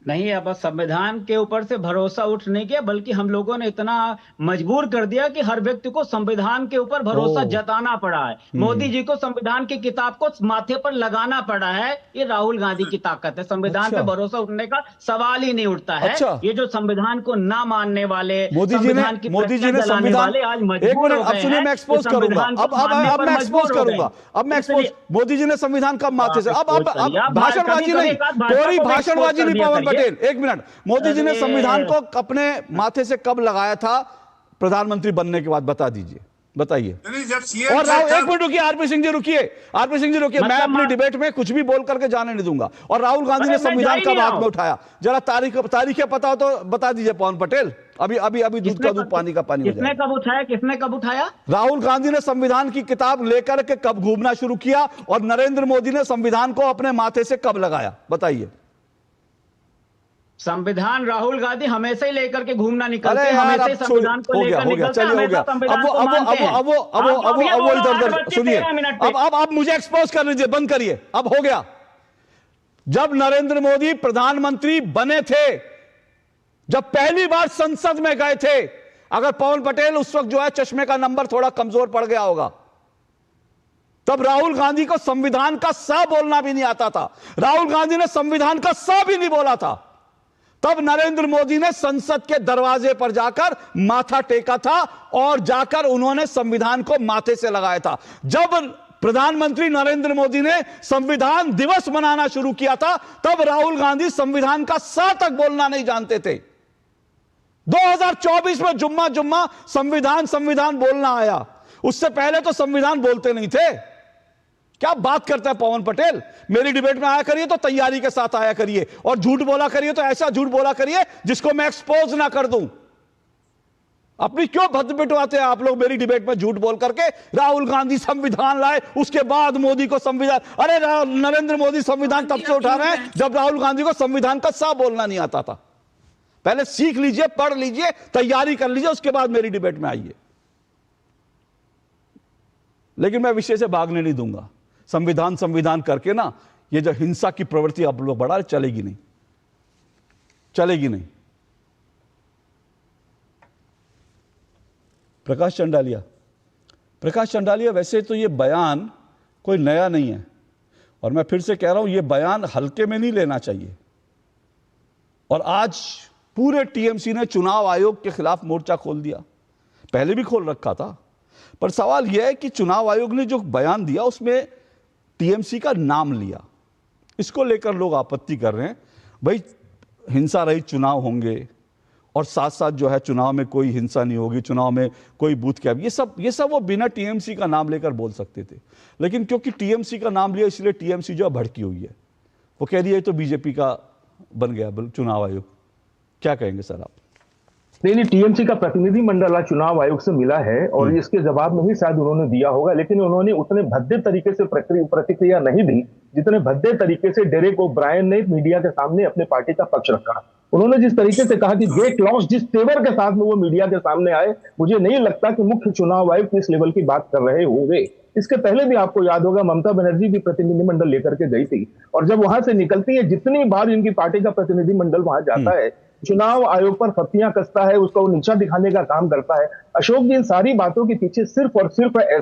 S12: नहीं, अब संविधान के ऊपर से भरोसा उठ नहीं गया, बल्कि हम लोगों ने इतना मजबूर कर दिया कि हर व्यक्ति को संविधान के ऊपर भरोसा जताना पड़ा है। मोदी जी को संविधान की किताब को माथे पर लगाना पड़ा है। ये राहुल गांधी की ताकत है। संविधान पे भरोसा उठने का सवाल ही नहीं उठता है। ये जो संविधान को ना मानने वाले,
S1: मोदी जी ने संविधान, एक मिनट, अब सुनिए, मैं एक्सपोज करूंगा, अब मैं एक्सपोज करूंगा, मोदी जी ने संविधान कब माथे से, अब भाषणबाजी नहीं, कोई भाषणबाजी नहीं। पवन पटेल, एक मिनट, मोदी जी ने संविधान को अपने माथे से कब लगाया था प्रधानमंत्री बनने के बाद? बता दीजिए, बताइए। और एक मिनट रुकिए, आरपी सिंह जी रुकिए, आरपी सिंह जी रुकिए। मैं अपनी डिबेट में कुछ भी बोल करके जाने नहीं दूंगा। और राहुल गांधी ने संविधान कब हाथ में उठाया? जरा तारीखें पता हो तो बता दीजिए पवन पटेल। अभी दूध का दूध, पानी का पानी हो जाए।
S12: किसने कब उठाया?
S1: राहुल गांधी ने संविधान की किताब लेकर के कब घूमना शुरू किया, और नरेंद्र मोदी ने संविधान को अपने माथे से कब लगाया? बताइए।
S12: संविधान राहुल गांधी हमेशा ही लेकर के घूमना निकलते हैं, हमेशा ही संविधान को लेकर निकलते हैं, हमेशा संविधान को मानते हैं।
S1: अब इधर सुनिए, अब मुझे एक्सपोज कर लीजिए, बंद करिए। अब हो गया। जब नरेंद्र मोदी प्रधानमंत्री बने थे, जब पहली बार संसद में गए थे, अगर पवन पटेल उस वक्त जो है चश्मे का नंबर थोड़ा कमजोर पड़ गया होगा, तब राहुल गांधी को संविधान का स बोलना भी नहीं आता था। राहुल गांधी ने संविधान का स भी नहीं बोला था। तब नरेंद्र मोदी ने संसद के दरवाजे पर जाकर माथा टेका था, और जाकर उन्होंने संविधान को माथे से लगाया था। जब प्रधानमंत्री नरेंद्र मोदी ने संविधान दिवस मनाना शुरू किया था, तब राहुल गांधी संविधान का स तक बोलना नहीं जानते थे। 2024 में जुम्मा जुम्मा संविधान संविधान बोलना आया, उससे पहले तो संविधान बोलते नहीं थे। क्या बात करता है पवन पटेल? मेरी डिबेट में आया करिए तो तैयारी के साथ आया करिए, और झूठ बोला करिए तो ऐसा झूठ बोला करिए जिसको मैं एक्सपोज ना कर दूं। अपनी क्यों भद्द पिटवाते हैं आप लोग मेरी डिबेट में झूठ बोल करके? राहुल गांधी संविधान लाए, उसके बाद मोदी को संविधान, अरे नरेंद्र मोदी संविधान तब से उठा रहे हैं जब राहुल गांधी को संविधान का सा बोलना नहीं आता था। पहले सीख लीजिए, पढ़ लीजिए, तैयारी कर लीजिए, उसके बाद मेरी डिबेट में आइए। लेकिन मैं विषय से भागने नहीं दूंगा। संविधान संविधान करके ना ये जो हिंसा की प्रवृत्ति आप लोग बढ़ा, चलेगी नहीं, चलेगी नहीं। प्रकाश चंडालिया, वैसे तो ये बयान कोई नया नहीं है, और मैं फिर से कह रहा हूं ये बयान हल्के में नहीं लेना चाहिए। और आज पूरे टीएमसी ने चुनाव आयोग के खिलाफ मोर्चा खोल दिया, पहले भी खोल रखा था। पर सवाल यह है कि चुनाव आयोग ने जो बयान दिया उसमें टीएमसी का नाम लिया, इसको लेकर लोग आपत्ति कर रहे हैं। भाई हिंसा रहित चुनाव होंगे, और साथ साथ जो है चुनाव में कोई हिंसा नहीं होगी, चुनाव में कोई बूथ कैब, ये सब वो बिना टीएमसी का नाम लेकर बोल सकते थे। लेकिन क्योंकि टीएमसी का नाम लिया, इसलिए टीएमसी जो है भड़की हुई है। वो कह रही है तो बीजेपी का बन गया चुनाव आयोग। क्या कहेंगे सर आप?
S13: नहीं, टीएमसी का प्रतिनिधि मंडल आज चुनाव आयोग से मिला है, और इसके जवाब में ही शायद उन्होंने दिया होगा, लेकिन उन्होंने उतने भद्दे तरीके से प्रतिक्रिया नहीं दी जितने भद्दे तरीके से डेरेक ओब्रायन ने मीडिया के सामने अपने पार्टी का पक्ष रखा। उन्होंने जिस तरीके से कहा कि गेट लॉस, जिस तेवर के साथ में वो मीडिया के सामने आए, मुझे नहीं लगता कि मुख्य चुनाव आयुक्त इस लेवल की बात कर रहे होंगे। इसके पहले भी आपको याद होगा ममता बनर्जी भी प्रतिनिधिमंडल लेकर के गई थी, और जब वहां से निकलती है, जितनी बार इनकी पार्टी का प्रतिनिधिमंडल वहां जाता है, चुनाव आयोग पर फत्तियां कसता है, उसको वो नीचा दिखाने का काम करता है। अशोक जी, इन सारी बातों के पीछे सिर्फ और सिर्फ है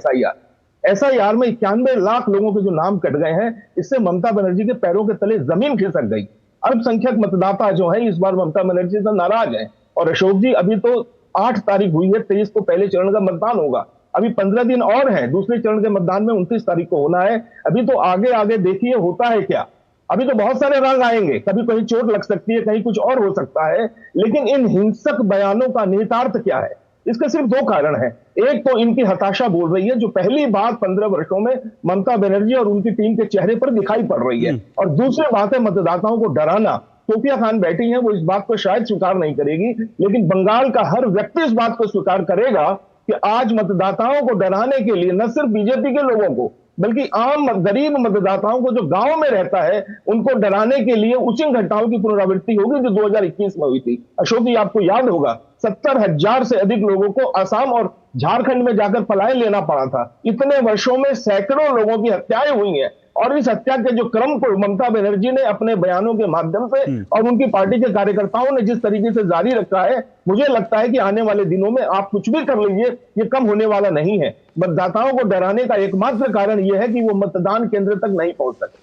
S13: एसआईआर में 91 लाख लोगों के जो नाम कट गए हैं, इससे ममता बनर्जी के पैरों के तले जमीन खिसक गई। अल्पसंख्यक मतदाता जो है इस बार ममता बनर्जी से नाराज है। और अशोक जी, अभी तो 8 तारीख हुई है, 23 को पहले चरण का मतदान होगा, अभी 15 दिन और है। दूसरे चरण के मतदान में 29 तारीख को होना है। अभी तो आगे आगे देखिए होता है क्या। अभी तो बहुत सारे रंग आएंगे, कभी कहीं चोट लग सकती है, कहीं कुछ और हो सकता है। लेकिन इन हिंसक बयानों का निहितार्थ क्या है? इसके सिर्फ 2 कारण हैं। एक तो इनकी हताशा बोल रही है, जो पहली बार 15 वर्षों में ममता बनर्जी और उनकी टीम के चेहरे पर दिखाई पड़ रही है। और दूसरी बात है मतदाताओं को डराना। सोफिया खान बैठी है, वो इस बात को शायद स्वीकार नहीं करेगी, लेकिन बंगाल का हर व्यक्ति इस बात को स्वीकार करेगा कि आज मतदाताओं को डराने के लिए न सिर्फ बीजेपी के लोगों को, बल्कि आम गरीब मतदाताओं को जो गांव में रहता है, उनको डराने के लिए उसी घटनाओं की पुनरावृत्ति होगी जो 2021 में हुई थी। अशोक जी, आपको याद होगा 70,000 से अधिक लोगों को असम और झारखंड में जाकर पलायन लेना पड़ा था। इतने वर्षों में सैकड़ों लोगों की हत्याएं हुई हैं, और इस हत्या के जो क्रम को ममता बनर्जी ने अपने बयानों के माध्यम से और उनकी पार्टी के कार्यकर्ताओं ने जिस तरीके से जारी रखा है, मुझे लगता है कि आने वाले दिनों में आप कुछ भी कर लीजिए, ये कम होने वाला नहीं है। मतदाताओं को डराने का एकमात्र कारण यह है कि वो मतदान केंद्र तक नहीं पहुंच सके।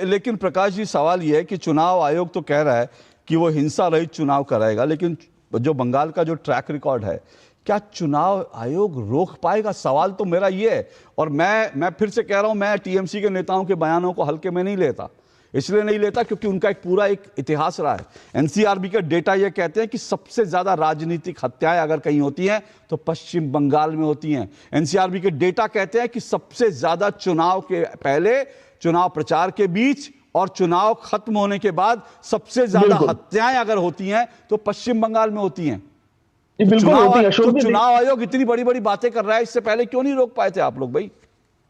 S1: लेकिन प्रकाश जी, सवाल यह है कि चुनाव आयोग तो कह रहा है कि वो हिंसा रहित चुनाव कराएगा, लेकिन जो बंगाल का जो ट्रैक रिकॉर्ड है, क्या चुनाव आयोग रोक पाएगा? सवाल तो मेरा ये है। और मैं फिर से कह रहा हूं, मैं टीएमसी के नेताओं के बयानों को हल्के में नहीं लेता। इसलिए नहीं लेता क्योंकि उनका एक पूरा इतिहास रहा है। एनसीआरबी के डेटा ये कहते हैं कि सबसे ज्यादा राजनीतिक हत्याएं अगर कहीं होती हैं तो पश्चिम बंगाल में होती हैं। एनसीआरबी के डेटा कहते हैं कि सबसे ज्यादा चुनाव के पहले, चुनाव प्रचार के बीच और चुनाव खत्म होने के बाद सबसे ज्यादा हत्याएं अगर होती हैं तो पश्चिम बंगाल में होती हैं। चुनाव आयोग इतनी बड़ी बड़ी बातें कर रहा है, इससे पहले क्यों नहीं रोक पाए थे आप लोग भाई?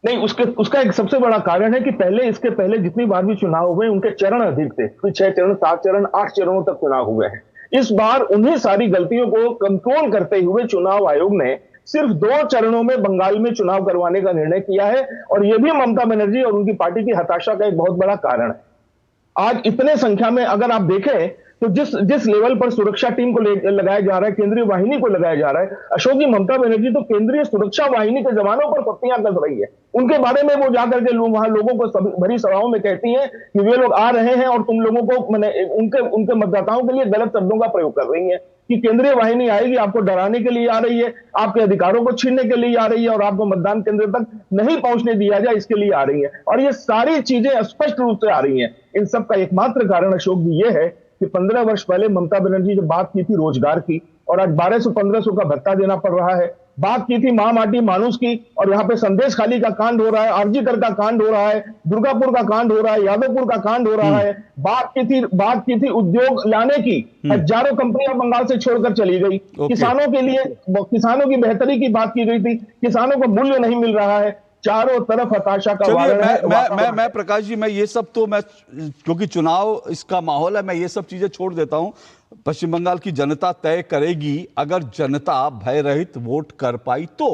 S13: नहीं, उसका एक सबसे बड़ा कारण है कि इसके पहले जितनी बार भी चुनाव हुए उनके चरण अधिक थे। 6 चरण, 7 चरण, 8 चरणों तक चुनाव हुए हैं। इस बार उन्हीं सारी गलतियों को कंट्रोल करते हुए चुनाव आयोग ने सिर्फ 2 चरणों में बंगाल में चुनाव करवाने का निर्णय किया है, और यह भी ममता बनर्जी और उनकी पार्टी की हताशा का एक बहुत बड़ा कारण है। आज इतने संख्या में अगर आप देखें तो जिस लेवल पर सुरक्षा टीम को लगाया जा रहा है, केंद्रीय वाहिनी को लगाया जा रहा है, अशोक जी, ममता बनर्जी तो केंद्रीय सुरक्षा वाहिनी के जवानों पर पत्तियां कस रही है। उनके बारे में वो जाकर के वहां लोगों को भरी सभाओं में कहती हैं कि वे लोग आ रहे हैं और तुम लोगों को उनके मतदाताओं के लिए गलत शब्दों का प्रयोग कर रही है कि केंद्रीय वाहिनी आएगी, आपको डराने के लिए आ रही है, आपके अधिकारों को छीनने के लिए आ रही है, और आपको मतदान केंद्र तक नहीं पहुंचने दिया जाए इसके लिए आ रही है। और ये सारी चीजें स्पष्ट रूप से आ रही हैं। इन सब का एकमात्र कारण अशोक जी ये है कि 15 वर्ष पहले ममता बनर्जी जब बात की थी रोजगार की, और आज 1200-1500 का भत्ता देना पड़ रहा है। बात की थी महामाटी मानुस की, और यहाँ पे संदेश खाली का कांड हो रहा है, आरजीकर का कांड हो रहा है, दुर्गापुर का कांड हो रहा है, यादवपुर का कांड हो रहा है। बात की थी उद्योग लाने की, हजारों कंपनियां बंगाल से छोड़कर चली गई। किसानों के लिए, किसानों की बेहतरी की बात की गई थी, किसानों को मूल्य नहीं मिल रहा है। चारों तरफ हताशा का
S1: मैं प्रकाश जी, मैं ये सब तो मैं, क्योंकि चुनाव इसका माहौल है, मैं ये सब चीजें छोड़ देता हूं। पश्चिम बंगाल की जनता तय करेगी, अगर जनता भय रहित वोट कर पाई तो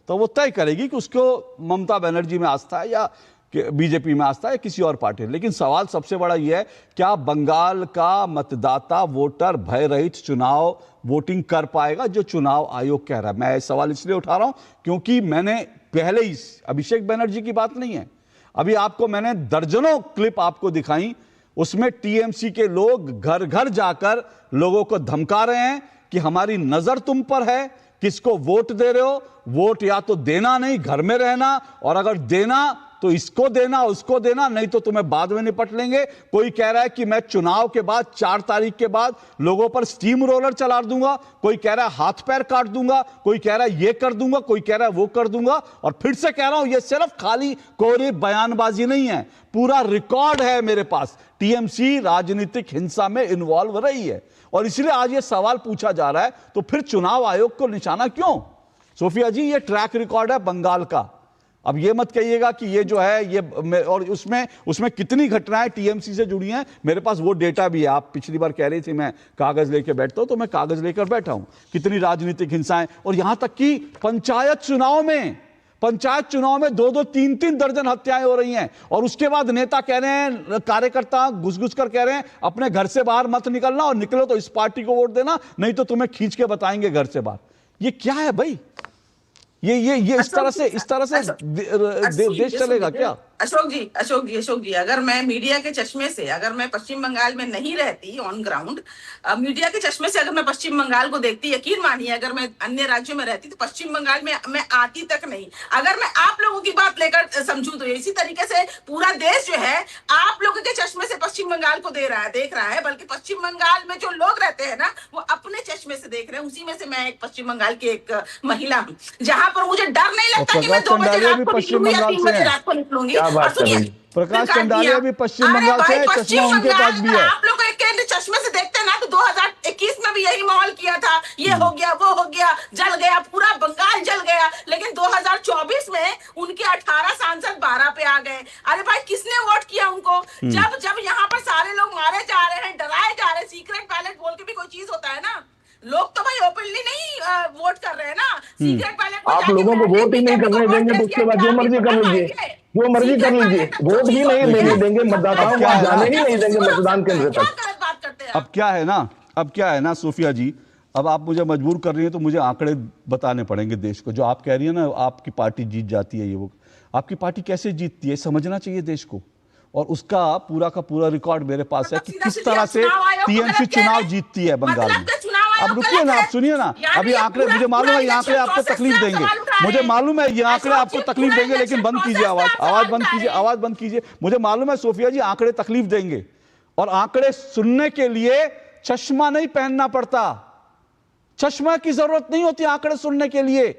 S1: वो तय करेगी कि उसको ममता बनर्जी में आस्था है या बीजेपी में आस्था है, किसी और पार्टी। लेकिन सवाल सबसे बड़ा यह है, क्या बंगाल का मतदाता वोटर भय रहित चुनाव वोटिंग कर पाएगा, जो चुनाव आयोग कह रहा है। मैं सवाल इसलिए उठा रहा हूं क्योंकि मैंने पहले ही, अभिषेक बनर्जी की बात नहीं है, अभी आपको मैंने दर्जनों क्लिप आपको दिखाई, उसमें टीएमसी के लोग घर घर जाकर लोगों को धमका रहे हैं कि हमारी नजर तुम पर है, किसको वोट दे रहे हो, वोट या तो देना नहीं, घर में रहना, और अगर देना तो इसको देना उसको देना, नहीं तो तुम्हें बाद में निपट लेंगे। कोई कह रहा है कि मैं चुनाव के बाद 4 तारीख के बाद लोगों पर स्टीम रोलर चला दूंगा, कोई कह रहा है हाथ पैर काट दूंगा, कोई कह रहा है ये कर दूंगा, कोई कह रहा है वो कर दूंगा। और फिर से कह रहा हूं, ये सिर्फ खाली कोरी बयानबाजी नहीं है, पूरा रिकॉर्ड है मेरे पास। टीएमसी राजनीतिक हिंसा में इन्वॉल्व रही है, और इसलिए आज ये सवाल पूछा जा रहा है, तो फिर चुनाव आयोग को निशाना क्यों? सोफिया जी, ये ट्रैक रिकॉर्ड है बंगाल का। अब ये मत कहिएगा कि ये जो है ये, और उसमें कितनी घटनाएं टीएमसी से जुड़ी हैं, मेरे पास वो डेटा भी है। आप पिछली बार कह रही थी मैं कागज लेकर बैठता हूं, तो मैं कागज लेकर बैठा हूं, कितनी राजनीतिक हिंसाएं, और यहां तक कि पंचायत चुनाव में 2-2, 3-3 दर्जन हत्याएं हो रही हैं, और उसके बाद नेता कह रहे हैं, कार्यकर्ता घुस कर कह रहे हैं अपने घर से बाहर मत निकलना, और निकलो तो इस पार्टी को वोट देना, नहीं तो तुम्हें खींच के बताएंगे घर से बाहर। ये क्या है भाई? ये इस तरह से देश चलेगा क्या?
S10: अशोक जी, अगर मैं मीडिया के चश्मे से, अगर मैं पश्चिम बंगाल में नहीं रहती ऑन ग्राउंड, मीडिया के चश्मे से अगर मैं पश्चिम बंगाल को देखती, यकीन मानिए अगर मैं अन्य राज्यों में रहती तो पश्चिम बंगाल में मैं आती तक नहीं। अगर मैं आप लोगों की बात लेकर समझूं तो इसी तरीके से पूरा देश जो है आप लोगों के चश्मे से पश्चिम बंगाल को देख रहा है, बल्कि पश्चिम बंगाल में जो लोग रहते हैं ना, वो अपने चश्मे से देख रहे हैं। उसी में से मैं एक पश्चिम बंगाल की एक महिला हूँ, जहां पर मुझे डर नहीं लगता कि मैं 2 बजे रात को निकलूंगी या 3 बजे रात को निकलूंगी।
S1: प्रकाश कंडालिया भी पश्चिम बंगाल से, चश्मा उनके पास भी है।
S10: आप लोग एक चश्मे से देखते हैं ना, तो 2021 में भी यही माहौल किया था, ये हो गया वो हो गया, जल गया, पूरा बंगाल जल गया। लेकिन 2024 में उनके 18 सांसद 12 पे आ गए। अरे भाई, किसने वोट किया उनको? जब यहाँ पर सारे लोग मारे जा रहे हैं, डराए जा रहे हैं, सीक्रेट बैलेट बोल के भी कोई चीज होता है ना, लोग तो भाई ओपनली नहीं वोट कर रहे हैं ना, सीक्रेट बैलेट।
S13: आप लोगों को वोट ही नहीं करने देंगे तो उसके बाद जो मर्जी कर लीजिए, जो मर्जी कर लीजिए, वोट ही नहीं देने देंगे, मतदाताओं को जाने ही नहीं देंगे मतदान केंद्र तक।
S1: अब क्या है ना सोफिया जी, अब आप मुझे मजबूर कर रही है, तो मुझे आंकड़े बताने पड़ेंगे देश को। जो आप कह रही है ना, आपकी पार्टी जीत जाती है, ये वो, आपकी पार्टी कैसे जीतती है समझना चाहिए देश को, और उसका पूरा का पूरा रिकॉर्ड मेरे पास है कि किस तरह से टीएमसी चुनाव जीतती है बंगाल में। अब रुकिए ना, आप सुनिए ना, अभी आंकड़े, मुझे मालूम है ये आंकड़े आपको तकलीफ देंगे, मुझे मालूम है ये आंकड़े आपको तकलीफ देंगे, लेकिन बंद कीजिए आवाज बंद कीजिए। मुझे मालूम है सोफिया जी, आंकड़े तकलीफ देंगे, और आंकड़े सुनने के लिए चश्मा नहीं पहनना पड़ता, चश्मा की जरूरत नहीं होती आंकड़े सुनने के लिए।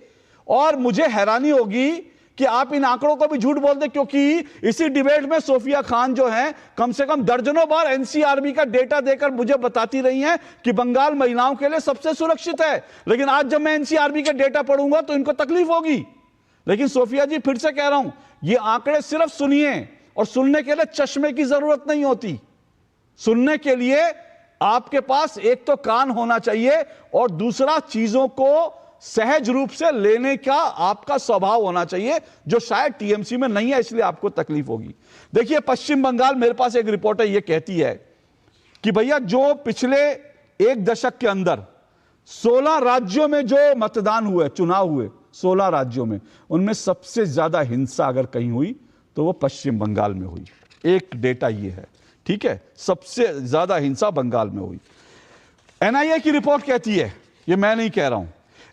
S1: और मुझे हैरानी होगी कि आप इन आंकड़ों को भी झूठ बोल दे, क्योंकि इसी डिबेट में सोफिया खान जो हैं, कम से कम दर्जनों बार एनसीआरबी का डेटा देकर मुझे बताती रही हैं कि बंगाल महिलाओं के लिए सबसे सुरक्षित है। लेकिन आज जब मैं एनसीआरबी का डेटा पढ़ूंगा तो इनको तकलीफ होगी। लेकिन सोफिया जी, फिर से कह रहा हूं, ये आंकड़े सिर्फ सुनिए, और सुनने के लिए चश्मे की जरूरत नहीं होती। सुनने के लिए आपके पास एक तो कान होना चाहिए, और दूसरा चीजों को सहज रूप से लेने का आपका स्वभाव होना चाहिए, जो शायद टीएमसी में नहीं है, इसलिए आपको तकलीफ होगी। देखिए, पश्चिम बंगाल, मेरे पास एक रिपोर्ट है, ये कहती है कि भैया जो पिछले 1 दशक के अंदर 16 राज्यों में जो मतदान हुए, चुनाव हुए 16 राज्यों में, उनमें सबसे ज्यादा हिंसा अगर कहीं हुई तो वो पश्चिम बंगाल में हुई। एक डेटा ये है, ठीक है, सबसे ज्यादा हिंसा बंगाल में हुई। एनआईए की रिपोर्ट कहती है, ये मैं नहीं कह रहा हूं,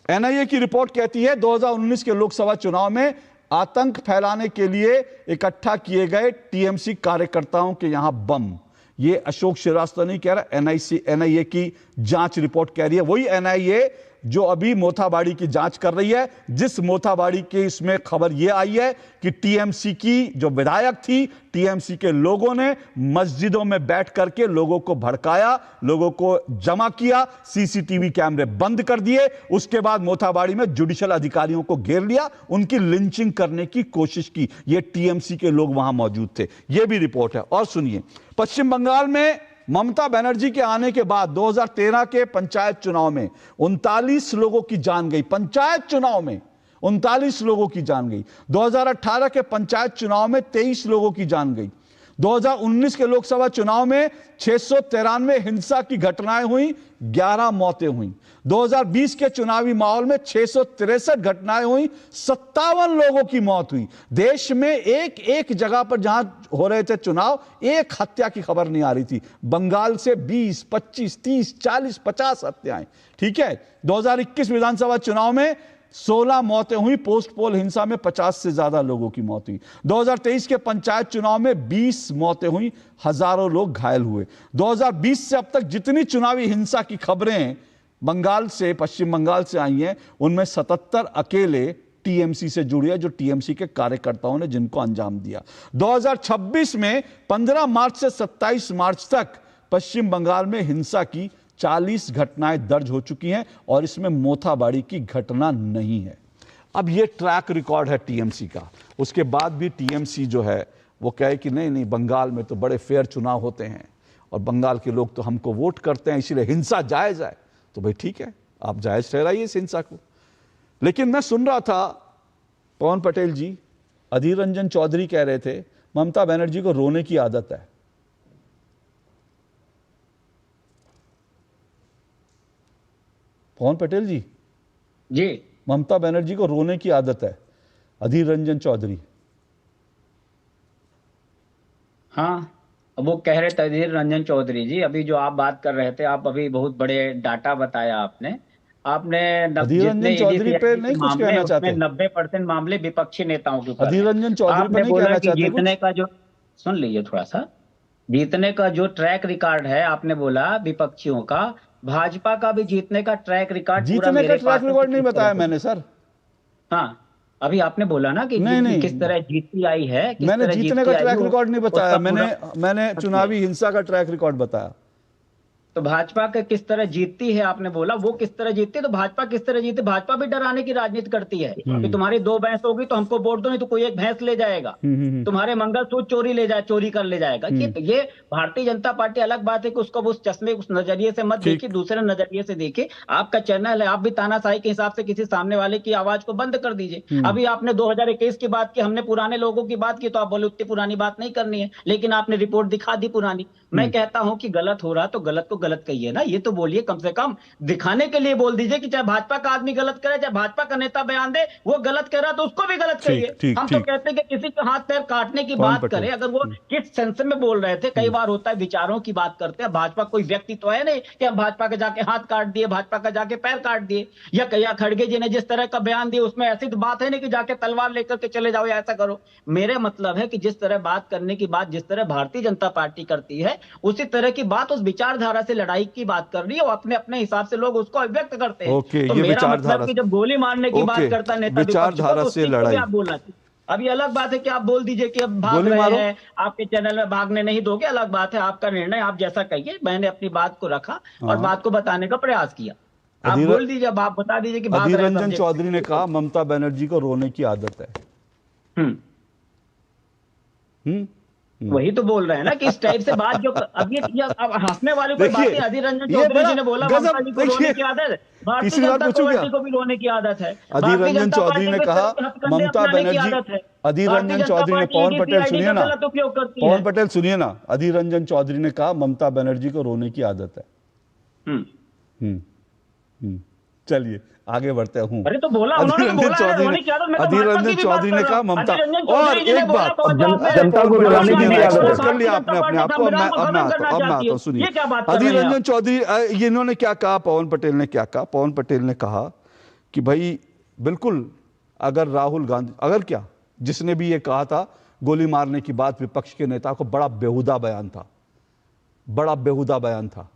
S1: एनआईए की रिपोर्ट कहती है 2019 के लोकसभा चुनाव में आतंक फैलाने के लिए इकट्ठा किए गए टीएमसी कार्यकर्ताओं के यहां बम, ये अशोक श्रीवास्तव नहीं कह रहा, एनआईए की जांच रिपोर्ट कह रही है। वही एनआईए जो अभी मोथाबाड़ी की जांच कर रही है, जिस मोथाबाड़ी के इसमें खबर यह आई है कि टीएमसी की जो विधायक थी, टीएमसी के लोगों ने मस्जिदों में बैठ करके लोगों को भड़काया, लोगों को जमा किया, सीसीटीवी कैमरे बंद कर दिए, उसके बाद मोथाबाड़ी में जुडिशियल अधिकारियों को घेर लिया, उनकी लिंचिंग करने की कोशिश की। ये टीएमसी के लोग वहां मौजूद थे, यह भी रिपोर्ट है। और सुनिए, पश्चिम बंगाल में ममता बनर्जी के आने के बाद 2013 के पंचायत चुनाव में 39 लोगों की जान गई। पंचायत चुनाव में 39 लोगों की जान गई। 2018 के पंचायत चुनाव में 23 लोगों की जान गई। 2019 के लोकसभा चुनाव में 693 हिंसा की घटनाएं हुई, 11 मौतें हुई। 2020 के चुनावी माहौल में 663 घटनाएं हुई, 57 लोगों की मौत हुई। देश में एक एक जगह पर जहां हो रहे थे चुनाव, एक हत्या की खबर नहीं आ रही थी। बंगाल से 20, 25, 30, 40, 50 हत्याएं। ठीक है, 2021 विधानसभा चुनाव में 16 मौतें हुई, पोस्ट पोल हिंसा में 50 से ज्यादा लोगों की मौत हुई। 2023 के पंचायत चुनाव में 20 मौतें हुई, हजारों लोग घायल हुए। 2020 से अब तक जितनी चुनावी हिंसा की खबरें बंगाल से, पश्चिम बंगाल से आई हैं, उनमें 77 अकेले टीएमसी से जुड़ी है, जो टीएमसी के कार्यकर्ताओं ने जिनको अंजाम दिया। 2026 में 15 मार्च से 27 मार्च तक पश्चिम बंगाल में हिंसा की 40 घटनाएं दर्ज हो चुकी हैं और इसमें मोथाबाड़ी की घटना नहीं है। अब ये ट्रैक रिकॉर्ड है टीएमसी का। उसके बाद भी टीएमसी जो है वो कहे कि नहीं नहीं, बंगाल में तो बड़े फेयर चुनाव होते हैं और बंगाल के लोग तो हमको वोट करते हैं, इसलिए हिंसा जायज है। तो भाई ठीक है, आप जायज ठहराइए इस हिंसा को। लेकिन मैं सुन रहा था पवन पटेल जी, अधीर रंजन चौधरी कह रहे थे ममता बनर्जी को रोने की आदत है। पवन पटेल जी, ममता बनर्जी को रोने की आदत है, अधीर रंजन चौधरी।
S12: हाँ, वो कह रहे थे अधीर रंजन चौधरी जी, अभी जो आप बात कर रहे थे, आप अभी बहुत बड़े डाटा बताया आपने।
S1: अधीर रंजन चौधरी पे नहीं कुछ कहना चाहते?
S12: 90% मामले विपक्षी नेताओं के ऊपर।
S1: अधीर रंजन चौधरी पे नहीं कहना चाहते?
S12: जीतने का जो, सुन लीजिए थोड़ा सा, जीतने का जो ट्रैक रिकॉर्ड है, आपने बोला विपक्षियों का, भाजपा का भी जीतने का ट्रैक रिकॉर्ड,
S1: जीतने का ट्रैक रिकॉर्ड नहीं बताया मैंने सर।
S12: हाँ, अभी आपने बोला ना कि किस तरह जीती आई है,
S1: मैंने जीतने का ट्रैक रिकॉर्ड नहीं बताया, मैंने चुनावी हिंसा का ट्रैक रिकॉर्ड बताया।
S12: तो भाजपा का किस तरह जीतती है आपने बोला, वो किस तरह जीतती है, तो भाजपा किस तरह जीतती? भाजपा भी डराने की राजनीति करती है कि तुम्हारी 2 भैंस होगी तो हमको वोट दो, नहीं तो कोई एक भैंस ले जाएगा, तुम्हारे मंगलसूत्र चोरी कर ले जाएगा। ये भारतीय जनता पार्टी, अलग बात है कि उसको उस चश्मे, उस नजरिए से मत देखिए, दूसरे नजरिए से देखिए। आपका चैनल है, आप भी तानाशाही के हिसाब से किसी सामने वाले की आवाज को बंद कर दीजिए। अभी आपने 2021 की बात की, हमने पुराने लोगों की बात की, तो आप बोले उतनी पुरानी बात नहीं करनी है, लेकिन आपने रिपोर्ट दिखा दी पुरानी। मैं कहता हूं कि गलत हो रहा तो गलत को गलत कहिए ना, ये तो बोलिए, कम से कम दिखाने के लिए बोल दीजिए कि चाहे भाजपा का आदमी गलत करे, चाहे भाजपा का नेता बयान दे, वो गलत कह रहा तो उसको भी गलत कहिए। हम तो कहते हैं कि किसी के हाथ पैर काटने की बात करे, अगर वो किस सेंस में बोल रहे थे। कई बार होता है विचारों की बात करते हैं, भाजपा कोई व्यक्ति तो है नहीं कि हम भाजपा का जाके हाथ काट दिए, भाजपा का जाके पैर काट दिए, या खड़गे जी ने जिस तरह का बयान दिया उसमें ऐसी तो बात है नहीं कि जाके तलवार लेकर के चले जाओ या ऐसा करो। मेरे मतलब है कि जिस तरह बात करने की बात, जिस तरह भारतीय जनता पार्टी करती है, उसी तरह की बात उस विचारधारा से लड़ाई की बात कर रही है, अपने अपने हिसाब से लोग उसको अभिव्यक्त करते हैं। तो मेरा मतलब कि जब गोली मारने की बात करता है नेता,
S1: विचारधारा से लड़ाई,
S12: आप बोलना चाहिए। अभी अलग बात है कि आप बोल दीजिए कि अब भाग रहे हैं, आपके चैनल में भागने नहीं दोगे, अलग बात है, आपका निर्णय, आप जैसा कहिए। मैंने अपनी बात को रखा और बात को बताने का प्रयास किया। आप बोल दीजिए, अब आप बता दीजिए कि
S1: अधीर रंजन चौधरी ने कहा ममता बनर्जी को रोने की आदत है।
S12: वही तो बोल रहे हैं ना कि इस टाइप से बात जो अब हंसने वाली कोई बात है। अधीर रंजन चौधरी जी ने बोला ममता जी को रोने की आदत है, भारतीय जनता पार्टी को भी रोने की आदत है।
S1: अधीर रंजन चौधरी ने कहा ममता बनर्जी, अधीर रंजन चौधरी ने, पवन पटेल सुनिए ना, पवन पटेल सुनिए ना, अधीर रंजन चौधरी ने कहा ममता बनर्जी को रोने की आदत है। चलिए आगे बढ़ते हूँ।
S12: अरे तो बोला
S1: अधीर रंजन चौधरी ने कहा ममता, और एक बात, जनता को कर लिया आपने अपने आप को। अब मैं आता हूँ, सुनिए। अधीर रंजन चौधरी, इन्होंने क्या कहा, पवन पटेल ने क्या कहा? पवन पटेल ने कहा कि भाई बिल्कुल, अगर राहुल गांधी, अगर क्या, जिसने भी ये कहा था गोली मारने की बात विपक्ष के नेता को, बड़ा बेहुदा बयान था। बड़ा बेहुदा बयान था।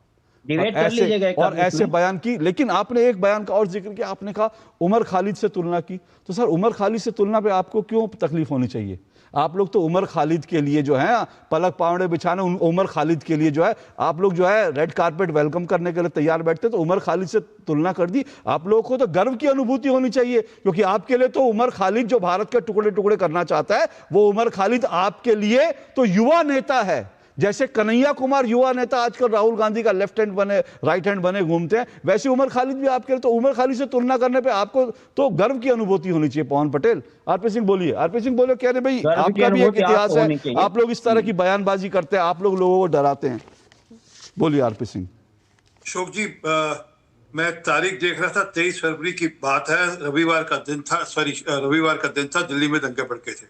S12: डिबेट कर लीजिएगा एक
S1: और
S12: आध
S1: ऐसे
S12: इसमें।
S1: बयान की, लेकिन आपने एक बयान का और जिक्र किया, आपने कहा उमर खालिद से तुलना की। तो सर उमर खालिद से तुलना पे आपको क्यों तकलीफ होनी चाहिए? आप लोग तो उमर खालिद के लिए जो है पलक पावड़े बिछाने, उमर खालिद के लिए जो है आप लोग जो है रेड कारपेट वेलकम करने के लिए तैयार बैठते, तो उमर खालिद से तुलना कर दी। आप लोगों को तो गर्व की अनुभूति होनी चाहिए, क्योंकि आपके लिए तो उमर खालिद जो भारत के टुकड़े टुकड़े करना चाहता है, वो उमर खालिद आपके लिए तो युवा नेता है। जैसे कन्हैया कुमार युवा नेता आजकल राहुल गांधी का लेफ्ट हैंड बने, राइट हैंड बने घूमते हैं, वैसे उमर खालिद भी आपके लिए, तो उमर खालिद से तुलना करने पे आपको तो गर्व की अनुभूति होनी चाहिए। पवन पटेल, आरपी सिंह बोलिए। आरपी सिंह बोलो, कह रहे भाई आपका भी एक इतिहास है, आप लोग इस तरह की बयानबाजी करते हैं, आप लोग लोगों को डराते हैं। बोलिए आरपी सिंह।
S11: अशोक जी, मैं तारीख देख रहा था, 23 फरवरी की बात है, रविवार का दिन था, दिल्ली में दंगे भड़के थे।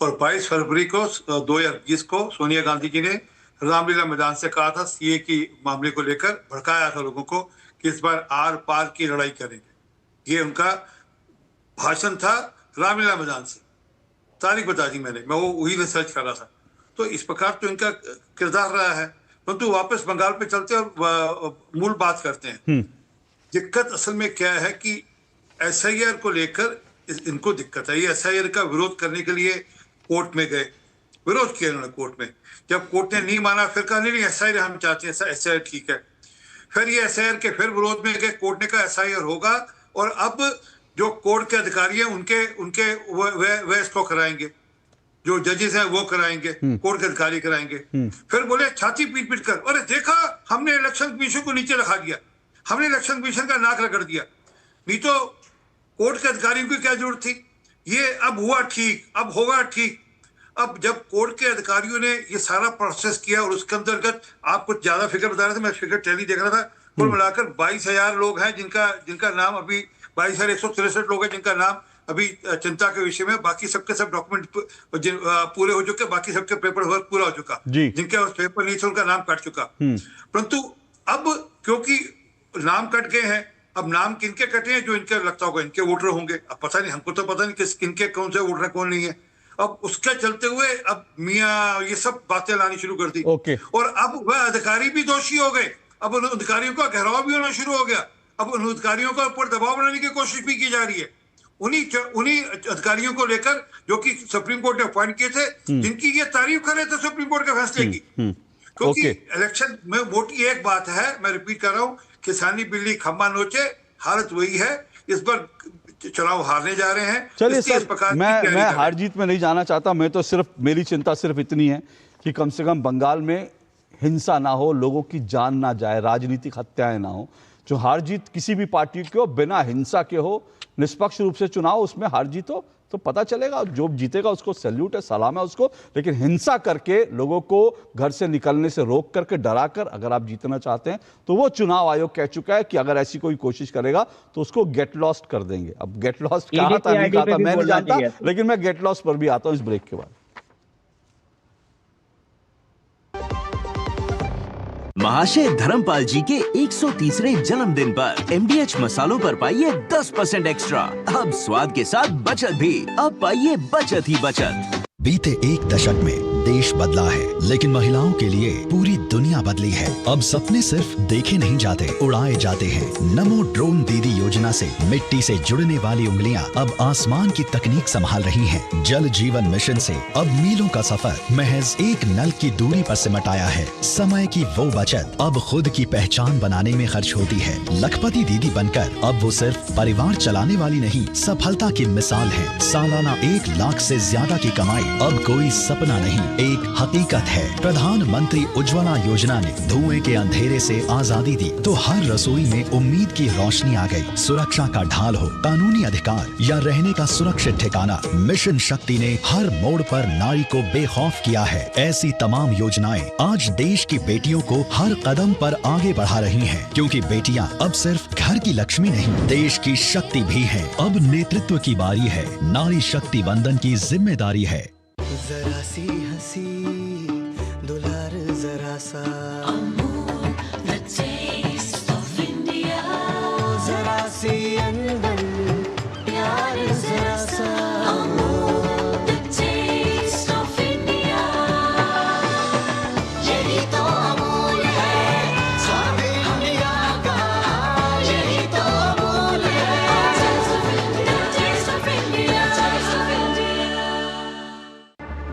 S11: और 22 फरवरी को 2020 को सोनिया गांधी जी ने रामलीला मैदान से कहा था, सीए की मामले को लेकर भड़काया था लोगों को कि इस बार आर पार की लड़ाई करेंगे। ये उनका भाषण था रामलीला मैदान से। तारीख बता दी मैंने, मैं वो वही रिसर्च कर रहा था। तो इस प्रकार तो इनका किरदार रहा है। परंतु वापस बंगाल पे चलते और मूल बात करते हैं। दिक्कत असल में क्या है कि एसआईआर को लेकर इनको दिक्कत है। ये एसआईआर का विरोध करने के लिए कोर्ट में गए, विरोध किया इन्होंने कोर्ट में। जब कोर्ट ने नहीं माना, फिर कहा नहीं एसआईआर हम चाहते हैं, एसआईआर ठीक है। फिर ये एसआईआर के फिर विरोध में गए, कोर्ट ने कहा एसआईआर होगा, और अब जो कोर्ट के अधिकारी हैं उनके वह इसको कराएंगे, जो जजेस हैं वो कराएंगे, कोर्ट के अधिकारी कराएंगे। फिर बोले छाती पीट पीट कर, अरे देखा हमने इलेक्शन कमीशन को नीचे रखा दिया, हमने इलेक्शन कमीशन का नाक रगड़ दिया, नहीं तो कोर्ट के अधिकारियों की क्या जरूरत थी। ये अब हुआ ठीक, अब होगा ठीक। अब जब कोर्ट के अधिकारियों ने ये सारा प्रोसेस किया और उसके अंतर्गत आप कुछ ज्यादा फिगर बता रहे थे, मैं फिगर टैली देख रहा था, कुल मिलाकर 22,000 लोग हैं जिनका नाम अभी 22,163 लोग हैं जिनका नाम अभी चिंता के विषय में। बाकी सबके सब डॉक्यूमेंट पूरे हो चुके, बाकी सबके पेपर वर्क पूरा हो चुका, जिनके उस पेपर नहीं थे उनका नाम कट चुका। परंतु अब क्योंकि नाम कट गए हैं, अब नाम किनके कटे हैं, जो इनके लगता होगा इनके वोटर होंगे। अब पता नहीं, हमको तो पता नहीं किनके कौन से वोटर कौन नहीं है। अब उसके चलते हुए अब मियाँ ये सब बातें लानी शुरू कर दी। और अब वह अधिकारी भी दोषी हो गए। अब उन अधिकारियों का घेराव भी होना शुरू हो गया। अब उन अधिकारियों का ऊपर दबाव बनाने की कोशिश भी की जा रही है, उन्हीं अधिकारियों को लेकर जो कि सुप्रीम कोर्ट ने अपॉइंट किए थे, जिनकी ये तारीफ कर रहे थे सुप्रीम कोर्ट के फैसले की। क्योंकि इलेक्शन में मोटी एक बात है, मैं रिपीट कर रहा हूँ, किसानी बिल्ली खम्बा नोचे, हालत वही है। इस बार चुनाव हारने जा रहे हैं।
S1: चलिए सर, मैं हार जीत में नहीं जाना चाहता। मैं तो सिर्फ, मेरी चिंता सिर्फ इतनी है कि कम से कम बंगाल में हिंसा ना हो, लोगों की जान ना जाए, राजनीतिक हत्याएं ना हो। जो हार जीत किसी भी पार्टी की हो, बिना हिंसा के हो, निष्पक्ष रूप से चुनाव, उसमें हार जीत हो तो पता चलेगा, जो जीतेगा उसको सैल्यूट है, सलाम है उसको। लेकिन हिंसा करके लोगों को घर से निकलने से रोक करके, डरा कर अगर आप जीतना चाहते हैं, तो वो चुनाव आयोग कह चुका है कि अगर ऐसी कोई कोशिश करेगा तो उसको गेट लॉस्ट कर देंगे। अब गेट लॉस्ट कहा था नहीं कहा था मैं नहीं जानता, लेकिन मैं गेट लॉस्ट पर भी आता हूं इस ब्रेक के बाद।
S14: महाशय धर्मपाल जी के 130वें जन्मदिन पर MDH मसालों पर पाइए 10% एक्स्ट्रा। अब स्वाद के साथ बचत भी, अब पाइए बचत ही बचत।
S15: बीते एक दशक में देश बदला है, लेकिन महिलाओं के लिए पूरी दुनिया बदली है। अब सपने सिर्फ देखे नहीं जाते, उड़ाए जाते हैं। नमो ड्रोन दीदी योजना से मिट्टी से जुड़ने वाली उंगलियां अब आसमान की तकनीक संभाल रही हैं। जल जीवन मिशन से अब मीलों का सफर महज एक नल की दूरी पर सिमट आया है। समय की वो बचत अब खुद की पहचान बनाने में खर्च होती है। लखपति दीदी बनकर अब वो सिर्फ परिवार चलाने वाली नहीं, सफलता की मिसाल है। सालाना 1 लाख से ज्यादा की कमाई अब कोई सपना नहीं, एक हकीकत है। प्रधानमंत्री उज्ज्वला योजना ने धुएं के अंधेरे से आजादी दी, तो हर रसोई में उम्मीद की रोशनी आ गई। सुरक्षा का ढाल हो, कानूनी अधिकार या रहने का सुरक्षित ठिकाना, मिशन शक्ति ने हर मोड़ पर नारी को बेखौफ किया है। ऐसी तमाम योजनाएं आज देश की बेटियों को हर कदम पर आगे बढ़ा रही हैं, क्योंकि बेटियां अब सिर्फ घर की लक्ष्मी नहीं, देश की शक्ति भी है। अब नेतृत्व की बारी है, नारी शक्ति वंदन की जिम्मेदारी है।
S16: जरा सी हंसी दुलार जरा सा, जरा सी अनबन प्यार जरा सा, यही तो अमूल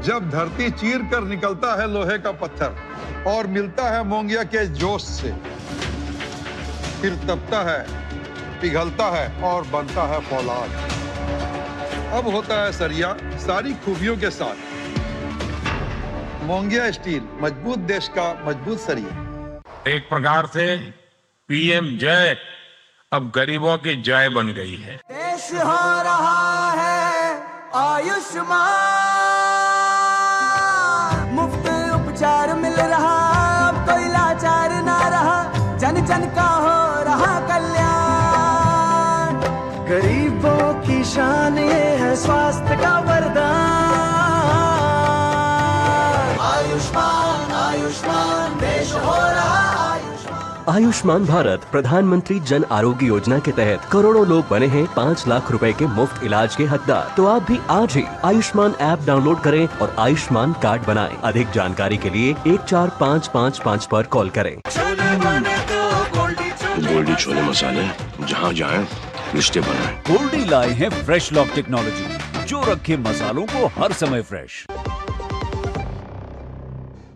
S7: जब धरती चीर कर निकलता है लोहे का पत्थर और मिलता है मोंगिया के जोश से, फिर तपता है, पिघलता है और बनता है फौलाद। अब होता है सरिया सारी खूबियों के साथ। मोंगिया स्टील, मजबूत देश का मजबूत सरिया।
S17: एक प्रकार से पीएम जय अब गरीबों की जय बन गई है।
S16: देश हो रहा है आयुष्मान, मुफ्त उपचार मिल रहा, अब कोई लाचार ना रहा, जन जन का हो रहा कल्याण। गरीबों की शान ये है स्वास्थ्य का वरदान। आयुष्मान आयुष्मान देश हो रहा
S18: आयुष्मान भारत प्रधानमंत्री जन आरोग्य योजना के तहत करोड़ों लोग बने हैं 5 लाख रुपए के मुफ्त इलाज के हकदार। तो आप भी आज ही आयुष्मान ऐप डाउनलोड करें और आयुष्मान कार्ड बनाएं। अधिक जानकारी के लिए 14555 पर कॉल करें।
S17: गोल्डी छोले मसाले जहाँ जाए लिस्टें बनाए।
S19: गोल्डी लाए हैं फ्रेश लॉक टेक्नोलॉजी जो रखे मसालों को हर समय फ्रेश।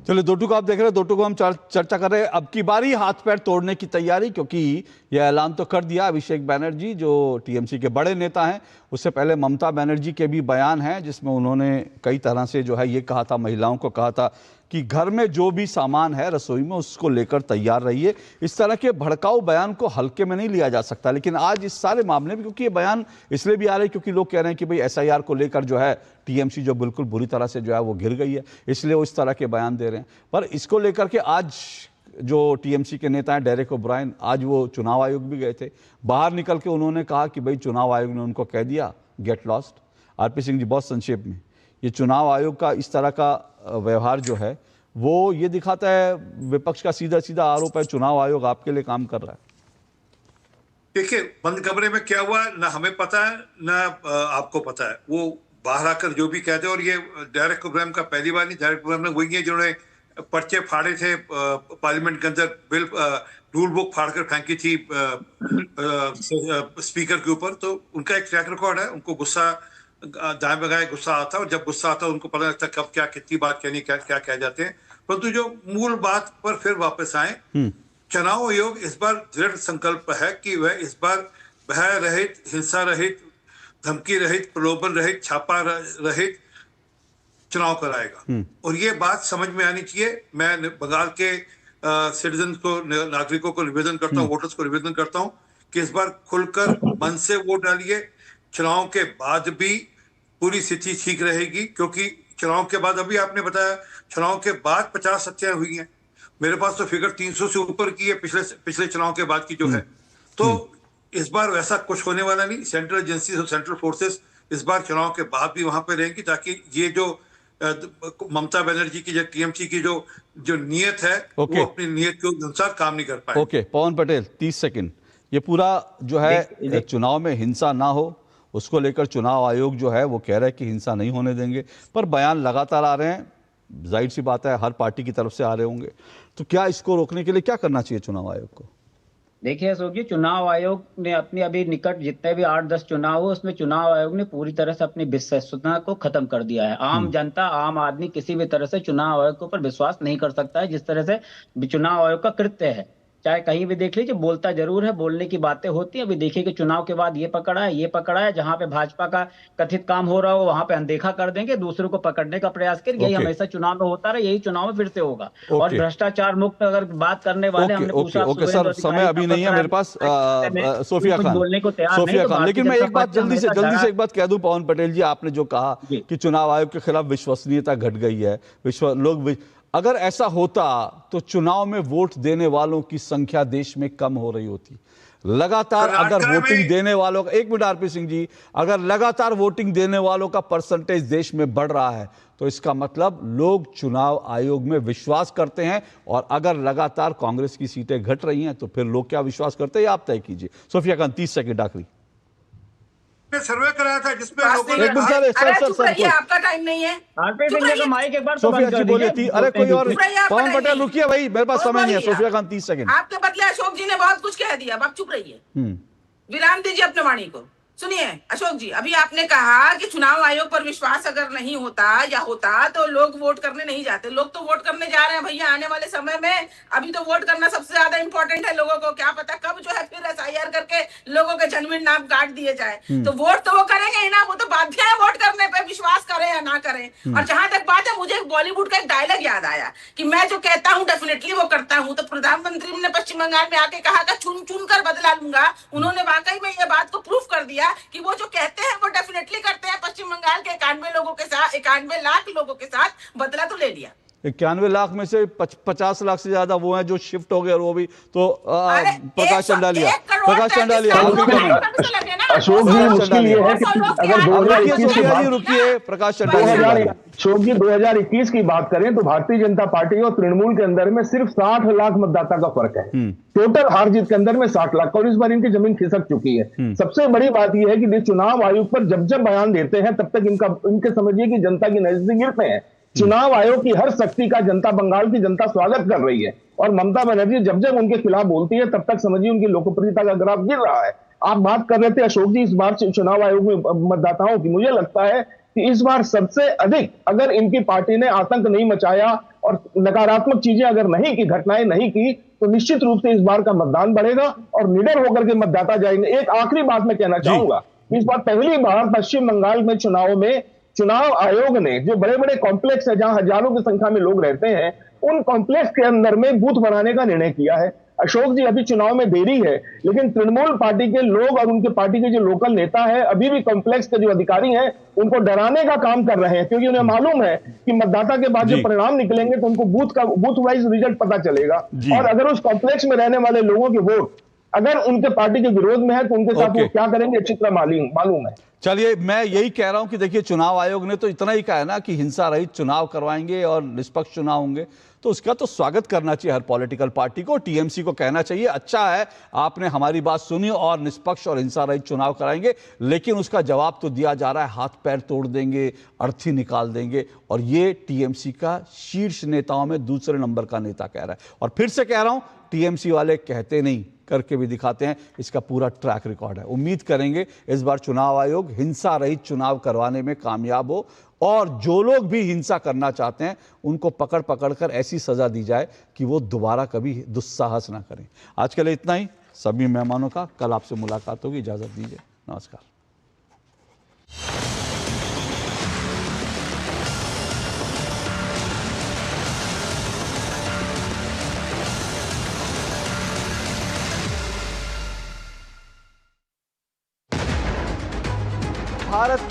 S1: चलिए, दो टूक आप देख रहे हैं, दो टूक हम चर्चा कर रहे हैं। अब की बारी हाथ पैर तोड़ने की तैयारी, क्योंकि यह ऐलान तो कर दिया अभिषेक बनर्जी जो टीएमसी के बड़े नेता हैं। उससे पहले ममता बनर्जी के भी बयान हैं जिसमें उन्होंने कई तरह से जो है ये कहा था, महिलाओं को कहा था कि घर में जो भी सामान है रसोई में उसको लेकर तैयार रहिए। इस तरह के भड़काऊ बयान को हल्के में नहीं लिया जा सकता। लेकिन आज इस सारे मामले में, क्योंकि ये बयान इसलिए भी आ रहे हैं क्योंकि लोग कह रहे हैं कि भाई एसआईआर को लेकर जो है टीएमसी जो बिल्कुल बुरी तरह से जो है वो गिर गई है, इसलिए वो इस तरह के बयान दे रहे हैं। पर इसको लेकर के आज जो टीएमसी के नेता हैं डेरेक ओब्रायन, आज वो चुनाव आयोग भी गए थे। बाहर निकल के उन्होंने कहा कि भाई चुनाव आयोग ने उनको कह दिया get lost. RP Singh ji, बहुत संक्षेप में, ये चुनाव आयोग का इस तरह का व्यवहार जो है वो ये दिखाता है, विपक्ष का सीधा सीधा आरोप है चुनाव आयोग आपके लिए काम कर रहा है।
S11: देखिए, बंद कमरे में क्या हुआ ना हमें पता है ना आपको पता है। वो बाहर आकर जो भी कहते हैं, और ये डेरेक ओब्रायन का पहली बार नहीं, डेरेक ओब्रायन वही है जिन्होंने पर्चे फाड़े थे पार्लियामेंट के अंदर, बिल रूल बुक फाड़कर फेंकी थी स्पीकर के ऊपर। तो उनका एक ट्रैक रिकॉर्ड है। उनको गुस्सा दाएं बगाए गुस्सा आता है, और जब गुस्सा आता है उनको पता लगता है कब क्या कितनी बात कहनी, क्या क्या कह जाते हैं। परंतु जो मूल बात पर फिर वापस आए, चुनाव आयोग इस बार दृढ़ संकल्प है कि वह इस बार भय रहित, हिंसा रहित, धमकी रहित, प्रलोभन रहित, छापा रहित चुनाव कराएगा। और ये बात समझ में आनी चाहिए। मैं बंगाल के सिटीजन को, नागरिकों को निवेदन करता हूँ, वोटर्स को निवेदन करता हूँ कि इस बार खुलकर मन से वोट डालिए। चुनाव के बाद भी पूरी स्थिति ठीक रहेगी, क्योंकि चुनाव के बाद, अभी आपने बताया चुनाव के बाद 50 हत्याएं हुई हैं। मेरे पास तो फिगर 300 से ऊपर की है पिछले चुनाव के बाद की जो है। तो इस बार वैसा कुछ होने वाला नहीं। सेंट्रल एजेंसीज और सेंट्रल फोर्सेस इस बार चुनाव के बाद भी वहां पे रहेंगी, ताकि ये जो ममता बनर्जी की, जो टीएमसी की जो नियत है, वो अपनी नियत के अनुसार काम नहीं कर पाए।
S1: ओके, पवन पटेल 30 सेकंड। ये पूरा जो है चुनाव में हिंसा ना हो, उसको लेकर चुनाव आयोग जो है वो कह रहा है कि हिंसा नहीं होने देंगे, पर बयान लगातार आ रहे हैं। जाहिर सी बात है हर पार्टी की तरफ से आ रहे होंगे। तो क्या इसको रोकने के लिए क्या करना चाहिए चुनाव आयोग को?
S12: देखिए अशोक जी, चुनाव आयोग ने अपनी अभी निकट जितने भी 8-10 चुनाव हो, उसमें चुनाव आयोग ने पूरी तरह से अपनी विश्वसनीयता को खत्म कर दिया है। आम जनता, आम आदमी किसी भी तरह से चुनाव आयोग के ऊपर विश्वास नहीं कर सकता है। जिस तरह से चुनाव आयोग का कृत्य है, चाहे कहीं भी देख लीजिए, बोलता जरूर है, बोलने की बातें होती है। अभी देखिए कि चुनाव के बाद ये पकड़ा है, ये पकड़ा है। जहां पे भाजपा का कथित काम हो रहा हो वहां पे अनदेखा कर देंगे, दूसरों को पकड़ने का प्रयास करेंगे। यही हमेशा चुनाव में होता रहा, यही चुनाव में फिर से होगा। और भ्रष्टाचार मुक्त अगर बात करने वाले, हमने पूछा
S1: सर, समय अभी नहीं है मेरे पास। सोफिया खान बोलने को तैयार, लेकिन मैं एक बात जल्दी से एक बात कह दूं पवन पटेल जी, आपने जो कहा कि चुनाव आयोग के खिलाफ विश्वसनीयता घट गई है, लोग, अगर ऐसा होता तो चुनाव में वोट देने वालों की संख्या देश में कम हो रही होती। लगातार अगर वोटिंग देने वालों का, एक मिनट आरपी सिंह जी, अगर लगातार वोटिंग देने वालों का परसेंटेज देश में बढ़ रहा है तो इसका मतलब लोग चुनाव आयोग में विश्वास करते हैं। और अगर लगातार कांग्रेस की सीटें घट रही हैं तो फिर लोग क्या विश्वास करते हैं, आप तय कीजिए। सोफिया खान 30 सेकंड आखिरी।
S11: सर्वे कराया था जिसमें लोगों
S10: ने आपका टाइम नहीं है।
S12: माइक एक बार
S1: सोफिया जी बोलिए थी। अरे कोई और, पवन पटेल रुकिए भाई, मेरे पास समय नहीं है। Sophia Khan 30 second.
S10: आपके बदले अशोक जी ने बहुत कुछ कह दिया, अब आप चुप रहिए, विराम दीजिए अपने वाणी को। सुनिए अशोक जी, अभी आपने कहा कि चुनाव आयोग पर विश्वास अगर नहीं होता या होता तो लोग वोट करने नहीं जाते। लोग तो वोट करने जा रहे हैं भैया आने वाले समय में। अभी तो वोट करना सबसे ज्यादा इंपॉर्टेंट है लोगों को। क्या पता कब जो है फिर SIR करके लोगों के जन्मदिन नाम काट दिए जाए। तो वोट तो वो करेंगे ही ना, वो तो बाध्य है वोट करने पे, विश्वास करें या ना करें। और जहां तक बात है, मुझे बॉलीवुड का एक डायलॉग याद आया कि मैं जो कहता हूँ डेफिनेटली वो करता हूँ। तो प्रधानमंत्री ने पश्चिम बंगाल में आके कहा कि चुन चुन कर बदला लूंगा। उन्होंने वाकई में ये बात को प्रूफ कर दिया कि वो जो कहते हैं वो डेफिनेटली करते हैं। पश्चिम बंगाल के 91 लोगों के साथ, 91 लाख लोगों के साथ बदला तो ले लिया।
S1: 91 लाख में से 50 लाख से ज्यादा वो हैं जो शिफ्ट हो गए, और वो भी तो प्रकाश चंडालिया।
S13: अशोक जी मुश्किल ये है कि अगर 2021 की बात करें तो भारतीय जनता पार्टी और तृणमूल के अंदर में सिर्फ 60 लाख मतदाता का फर्क है। टोटल हार जीत के अंदर में 60 लाख, और इस बार इनकी जमीन खिसक चुकी है। सबसे बड़ी बात यह है कि चुनाव आयोग पर जब जब बयान देते हैं तब तक इनके समझिए कि जनता की नजर से गिरते हैं। चुनाव आयोग की हर सख्ती का जनता, बंगाल की जनता स्वागत कर रही है, और ममता बनर्जी जब जब उनके खिलाफ बोलती है तब तक समझिए उनकी लोकप्रियता का ग्राफ गिर रहा है। आप बात कर रहे थे अशोक जी इस बार चुनाव आयोग में मतदाताओं की, मुझे लगता है कि इस बार सबसे अधिक अगर इनकी पार्टी ने आतंक नहीं मचाया और नकारात्मक चीजें अगर नहीं की, घटनाएं नहीं की, तो निश्चित रूप से इस बार का मतदान बढ़ेगा और निडर होकर के मतदाता जाएंगे। एक आखिरी बात मैं कहना चाहूंगा, इस बार पहली बार पश्चिम बंगाल में चुनाव आयोग ने जो बड़े बड़े कॉम्प्लेक्स है जहां हजारों की संख्या में लोग रहते हैं, उन कॉम्प्लेक्स के अंदर में बूथ बनाने का निर्णय किया है। अशोक जी अभी चुनाव में देरी है, लेकिन तृणमूल पार्टी के लोग और उनके पार्टी के जो लोकल नेता है अभी भी कॉम्प्लेक्स के जो अधिकारी हैं उनको डराने का काम कर रहे हैं, क्योंकि उन्हें मालूम है कि मतदाता के बाद जो परिणाम निकलेंगे तो उनको बूथ वाइज रिजल्ट पता चलेगा, और अगर उस कॉम्प्लेक्स में रहने वाले लोगों के वोट अगर उनके पार्टी के विरोध में है तो उनके साथ वो क्या करेंगे अच्छी तरह मालूम है।
S1: चलिए, मैं यही कह रहा हूं कि देखिए, चुनाव आयोग ने तो इतना ही कहा है ना कि हिंसा रहित चुनाव करवाएंगे और निष्पक्ष चुनाव होंगे, तो उसका तो स्वागत करना चाहिए हर पॉलिटिकल पार्टी को। टीएमसी को कहना चाहिए अच्छा है आपने हमारी बात सुनी और निष्पक्ष और हिंसा रहित चुनाव कराएंगे, लेकिन उसका जवाब तो दिया जा रहा है हाथ पैर तोड़ देंगे, अर्थी निकाल देंगे, और ये टीएमसी का शीर्ष नेताओं में दूसरे नंबर का नेता कह रहा है। और फिर से कह रहा हूं, टीएमसी वाले कहते नहीं, करके भी दिखाते हैं। इसका पूरा ट्रैक रिकॉर्ड है। उम्मीद करेंगे इस बार चुनाव आयोग हिंसा रहित चुनाव करवाने में कामयाब हो, और जो लोग भी हिंसा करना चाहते हैं उनको पकड़ कर ऐसी सजा दी जाए कि वो दोबारा कभी दुस्साहस ना करें। आज के लिए इतना ही। सभी मेहमानों का कल आपसे मुलाकात होगी। इजाजत दीजिए, नमस्कार। भारत